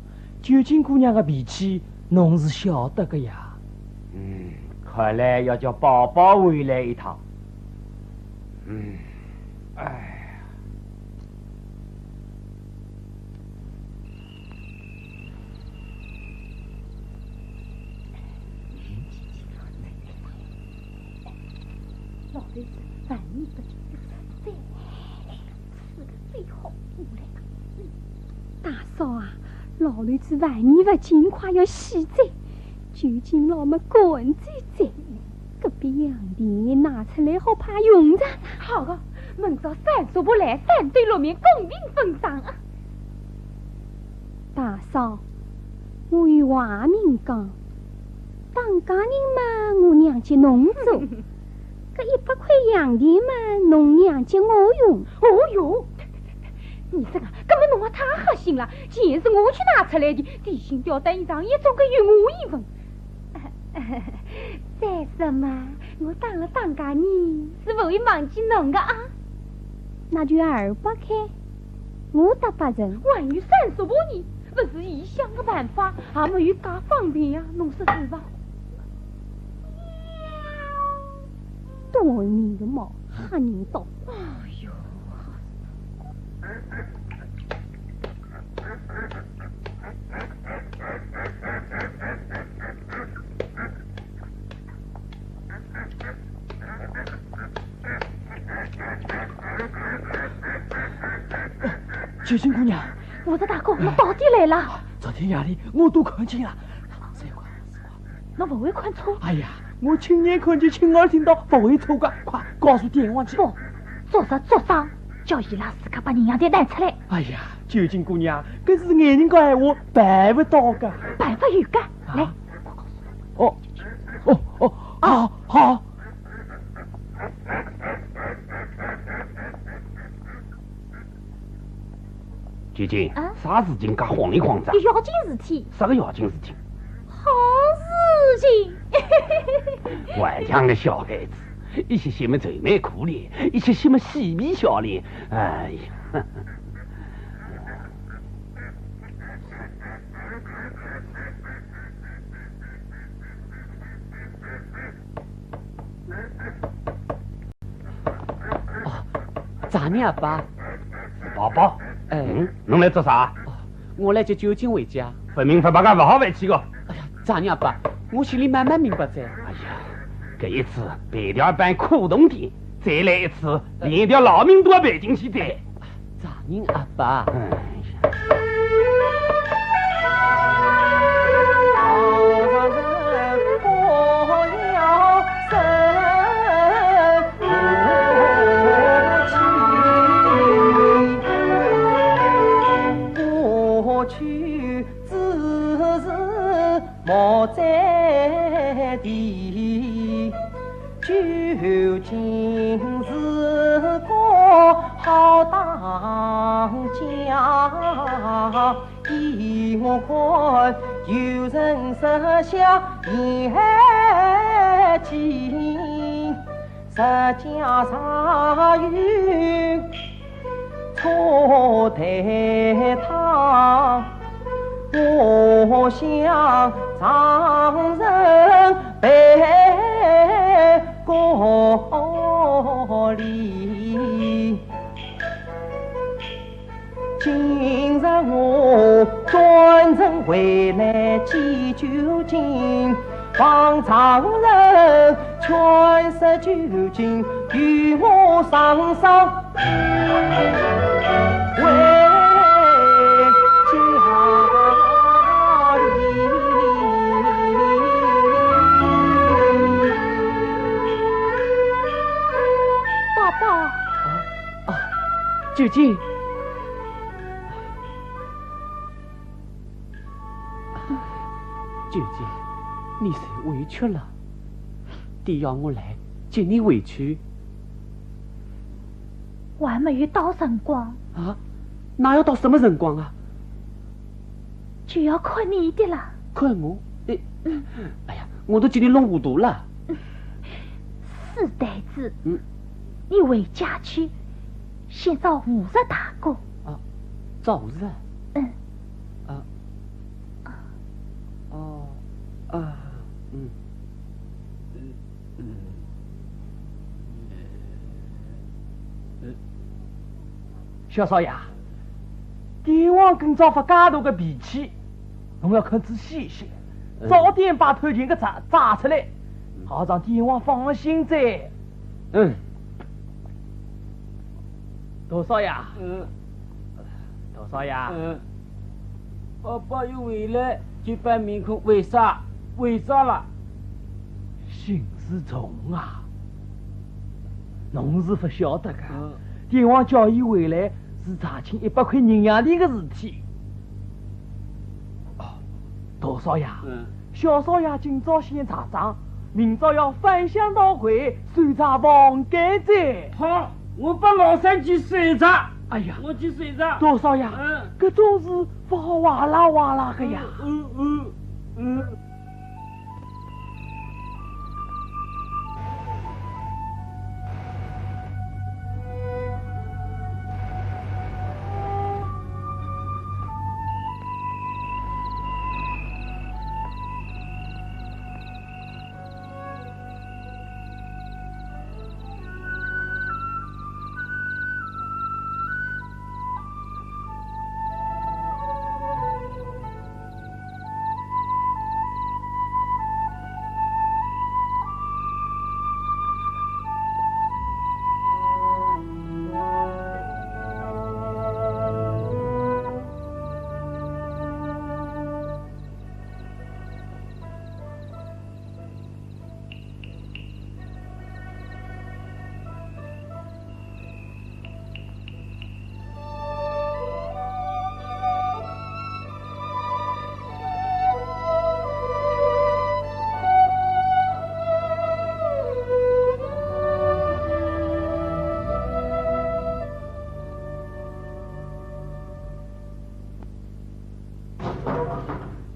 究竟姑娘的脾气，侬是晓得个呀。看来要叫宝宝回来一趟。老头子万年不进再吃个最好过来。大嫂啊，老头子万年不进，快要死在，究竟老么滚在，隔壁洋钿拿出来好怕用场。好个，明朝三叔伯来3对6面公平分赃啊！大嫂，我与话明讲，当家人嘛，我娘接侬做。搿100块洋钿嘛，侬娘接我用。哦哟，你这个根本侬也太黑心了！钱是我去拿出来的，底薪吊单衣裳也总归有我一份。再说嘛，我当了当家人是不会忘记侬的啊。那就200块，我搭8成。万一3叔伯呢？不是伊想个办法，也没有介方便呀，侬说是吧？对面的猫吓人到，哎呦！九金姑娘，我的大哥，我到底来了。昨天夜里我都看见了，侬不会看错？哎呀，我亲眼看见，亲耳听到，不会错的。快告诉阎王去。不，做实做伤，叫伊拉自家把人样的拿出来。哎呀，九金姑娘，搿是眼人个闲话，办不到的。办法有个，来。好。姐姐，啥事情介慌里慌张？有要紧事体。啥个要紧事体？好事情。顽强的小孩子，一些些么愁眉苦脸，一些些么嬉皮笑脸，哎呀。咋呢，阿爸？宝宝，侬来做啥？我来接酒精回家。分明不把不好回去个。哎呀，咋呢，阿爸？我心里慢慢明白噻。哎呀，这一次赔掉办苦冬天，再来一次连一条老命都要赔进去的。咋呢，阿爸？莫在地，究竟是个好当家。依我看，有人设想言尽，实家上有错台堂。我想常人背锅里，今日我专程回来见究竟，望常人劝说究竟，与我上上为。究竟，究竟，你受委屈了，爹要我来接你回去。还没有到辰光啊？哪要到什么辰光啊？就要看你的了。看我？哎呀，我都叫你弄糊涂了。四呆子，你回家去。先找武日大哥。啊，找武日。小少爷，帝王今朝发介大个脾气，侬要看仔细一些，早点把偷情个查出来，好让帝王放心噻。大少爷，大少爷，爸爸一回来就把面孔为啥了？心是重啊，侬是不晓得个。帝王叫伊回来是查清100块银洋钿个事体。大少爷，小少爷今朝先查账，明朝要返乡倒回，算查房间债。好。我把老三去算账。哎呀，我去算账。多少呀？搿种事不好哇啦哇啦个呀。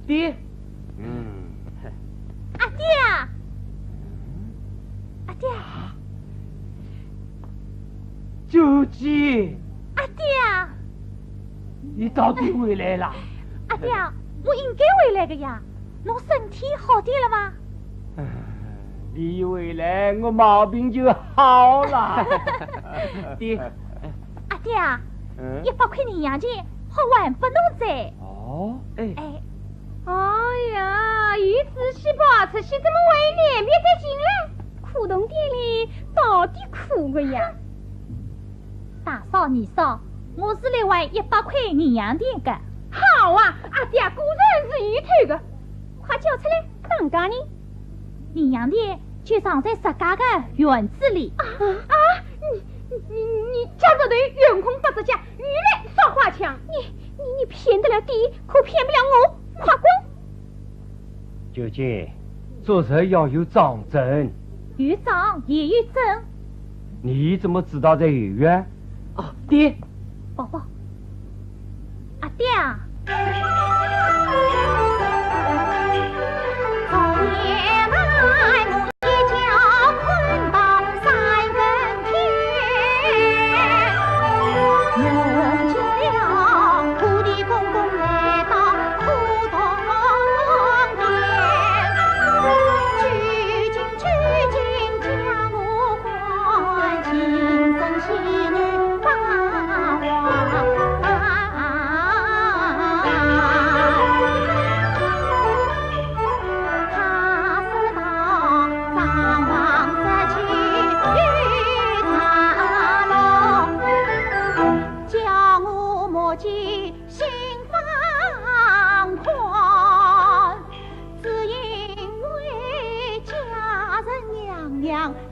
爹，阿爹，阿爹，究竟，阿爹，你到底回来了？阿爹，我应该回来的呀。侬身体好点了吗？你回来，我毛病就好了。爹，爹啊，100块银洋钱好还拨侬噻。哦，哎，哎呀，伊仔细跑出去，怎么会脸变得进来？苦洞店里到底苦个呀？大嫂二嫂，我是来还100块银洋钿的。好啊，阿爹果然是一头的，快叫出来当家人。银洋钿就藏在自家的院子里。你家这头员工不着家，原来耍花枪。你骗得了爹，可骗不了我。快滚！九姐，做事要有章证。有章也有证。你怎么知道在有院？哦，爹，宝宝，阿爹啊！昨夜来我一觉困到3更天，梦见了土地公公来到土洞边，取经将我唤，轻声细语把话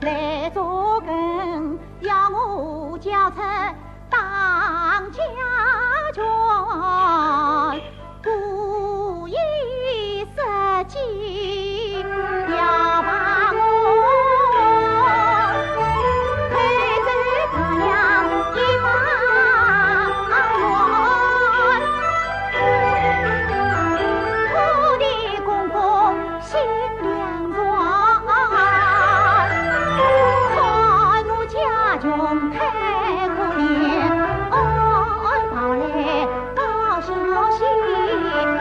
来做羹，要我教出当家眷，故意设计要把我推走他娘一方圆，土地公公心凉爽。穷太可怜，跑来报消息，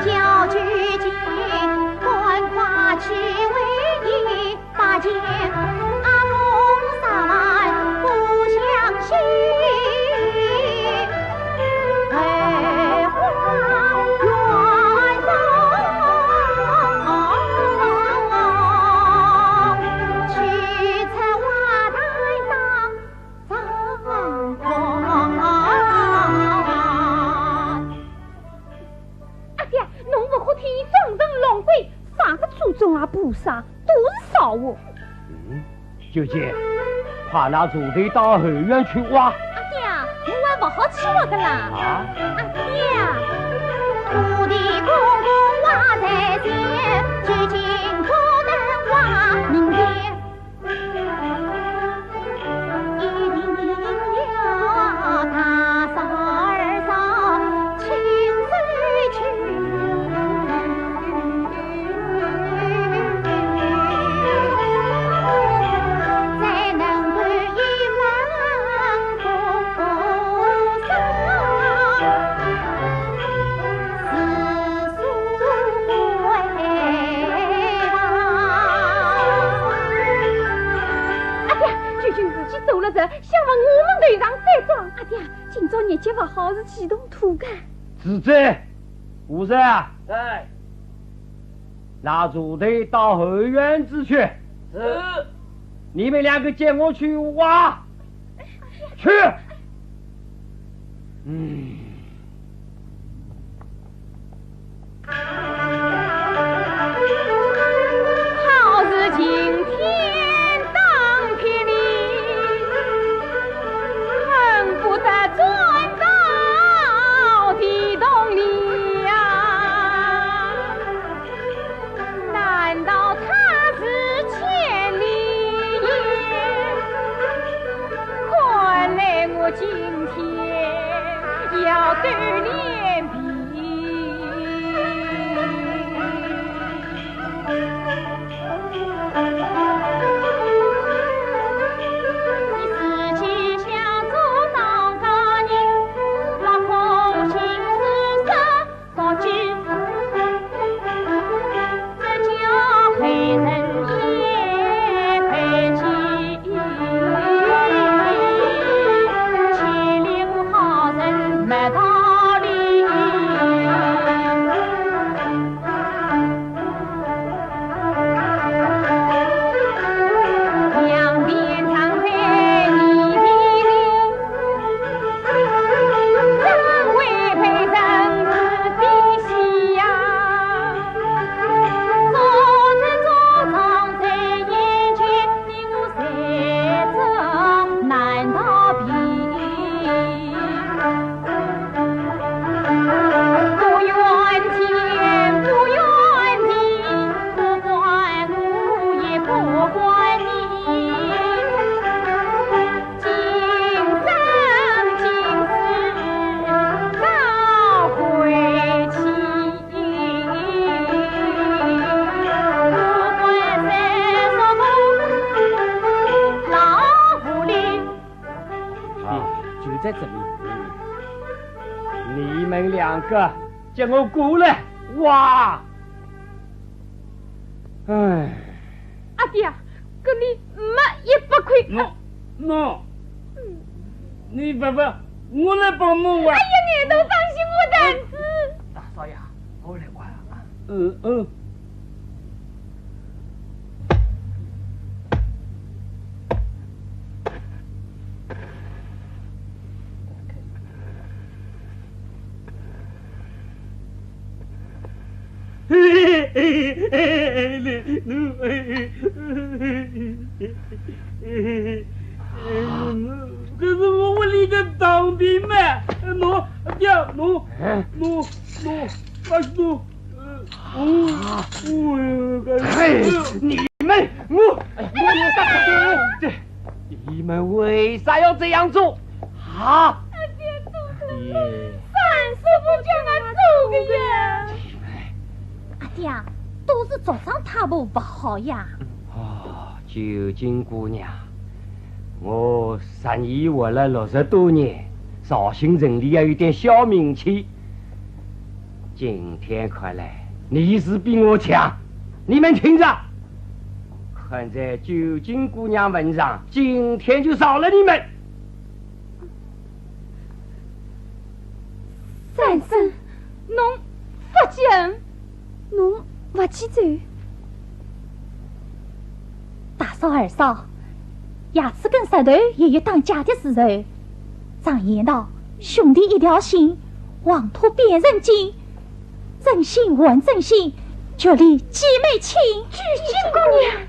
叫举进，赶快去为你把钱，阿公3万不相信，陪花园中，去采花带当。阿爹，侬不可替众人龙贵，啥个祖宗啊菩萨都是少我。九姐，快拿锄头到后院去挖。阿爹啊，我还不好去挖的啦。啊，阿爹啊，土地公公挖在前，取经不能挖明天。大嫂二嫂亲自去，才能够一门不丧，世俗为王。阿爹，究竟自己走了这，想往我们头上再撞。阿爹，今朝日节不好，是启动土干。子在，武生啊，哎，拿锄头到后院子去。是。你们2个接我去挖。去。好似今天当天里，恨不得钻到地洞里呀！难道他是千里眼？看来我今天要两个，叫我过来，哇！哎，阿爹，跟你没100块。喏，你爸爸，我来帮侬玩。哎呀，你都放心我胆子。大少爷，我来玩啊。可是我离个当兵嘛，侬爹，侬，你们为啥要这样做？啊！阿爹，三师傅叫俺走个呀！阿爹，都是桌上踏步不好呀。九金姑娘，我杀你活了60多年，绍兴城里也有点小名气。今天看来你是比我强，你们听着，看在九金姑娘份上，今天就饶了你们。三婶，侬不敬，侬不去走。大嫂二嫂，牙齿跟舌头也有当家的时候。常言道，兄弟一条心，黄土变成金，真心换真心，就离姐妹情。九金姑娘。